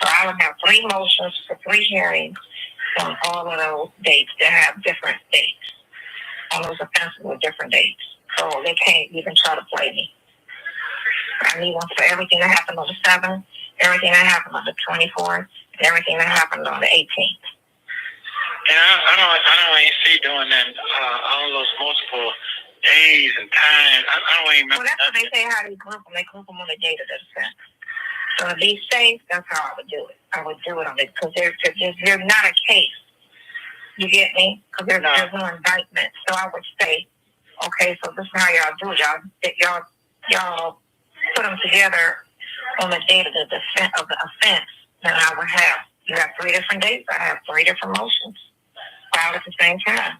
So I would have 3 motions for 3 hearings on all of those dates that have different dates. On those offenses with different dates. So they can't even try to play me. I need one for everything that happened on the 7th, everything that happened on the 24th, and everything that happened on the 18th. And I don't even see doing that all those multiple days and times. I don't even remember. Well, that's what they say how they group them. They group them on the date of the offense. So to be safe, that's how I would do it. I would do it on it because there's not a case. You get me? Because there's no indictment. So I would say, okay, so this is how y'all do it. Y'all put them together on the date of the offense. Then I would have, you have 3 different dates. I have 3 different motions filed at the same time.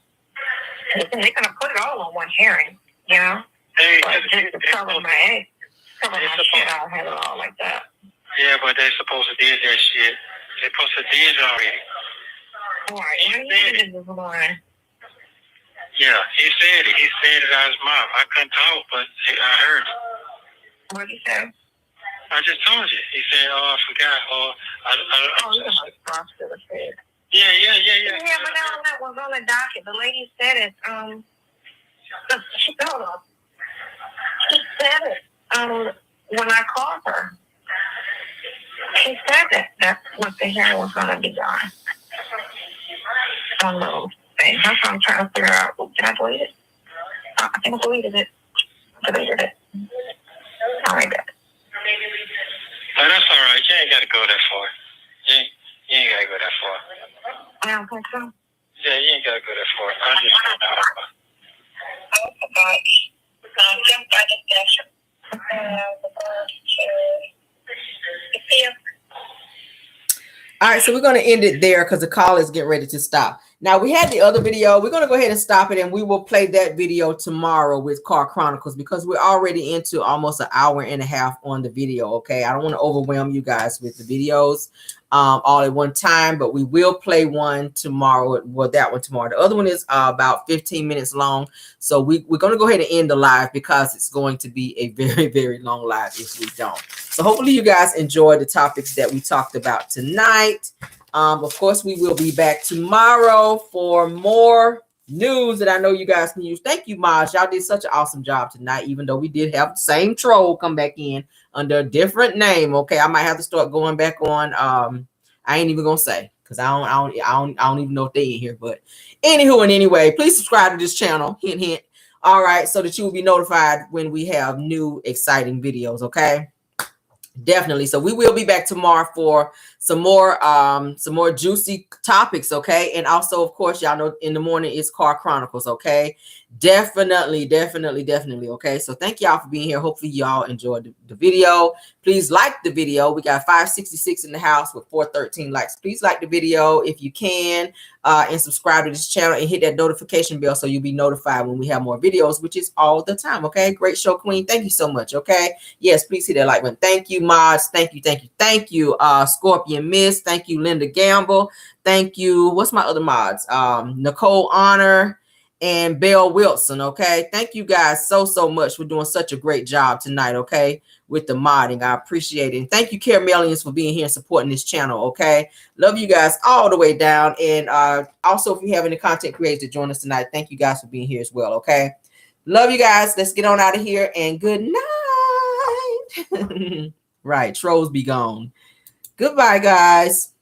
And they're going to put it all on one hearing, you know? But just to cover my shit, I'll have it all like that. Yeah, but they're supposed to did that shit. They're supposed to did it already. Right. He said it. Yeah, he said it. He said it out of his mouth. I couldn't talk, but I heard it. What did he say? I just told you. He said, "Oh, I forgot." You know what Prosecutor said. Yeah. Yeah, but that was on the docket. The lady said it. She told us. She said it. When I called her, she said that's what the hearing was going to be done. On those things. That's what I'm trying to figure out. Did I delete it? I think I deleted it. Deleted it. All right, good. No, that's all right. You ain't got to go that far. You ain't got to go that far. I don't think so. Yeah, you ain't got to go that far. understand Harvey. All right, so we're going to end it there because the call is getting ready to stop. Now, we had the other video. We're going to go ahead and stop it, and we will play that video tomorrow with Car Chronicles because we're already into almost an hour and a half on the video, okay? I don't want to overwhelm you guys with the videos all at one time, but we will play one tomorrow. Well, that one tomorrow. The other one is about 15 minutes long, so we're going to go ahead and end the live because it's going to be a very, very long live if we don't. So hopefully you guys enjoyed the topics that we talked about tonight. Of course, we will be back tomorrow for more news that I know you guys can use. Thank you, Maj. Y'all did such an awesome job tonight, even though we did have the same troll come back in under a different name. Okay, I might have to start going back on. I ain't even gonna say because I don't even know if they in here. But anywho and anyway, please subscribe to this channel. Hint, hint. All right, so that you will be notified when we have new exciting videos. Okay. Definitely. So we will be back tomorrow for some more juicy topics, okay? And also, of course, y'all know in the morning is Car Chronicles, okay? Definitely, okay? So thank y'all for being here. Hopefully y'all enjoyed the video. Please like the video. We got 566 in the house with 413 likes. Please like the video if you can, and subscribe to this channel and hit that notification bell so you'll be notified when we have more videos, which is all the time, okay? Great show, Queen. Thank you so much, okay? Yes, please hit that like button. Thank you, Mods. Thank you, Scorpion Miss. Thank you, Linda Gamble. Thank you. What's my other mods? Nicole Honor and Belle Wilson, okay? Thank you guys so much for doing such a great job tonight, okay, with the modding. I appreciate it. And thank you, Caramelians, for being here and supporting this channel, okay? Love you guys all the way down. And also, if you have any content creators to join us tonight, thank you guys for being here as well, okay? Love you guys. Let's get on out of here, and good night. Right, trolls be gone. Goodbye, guys.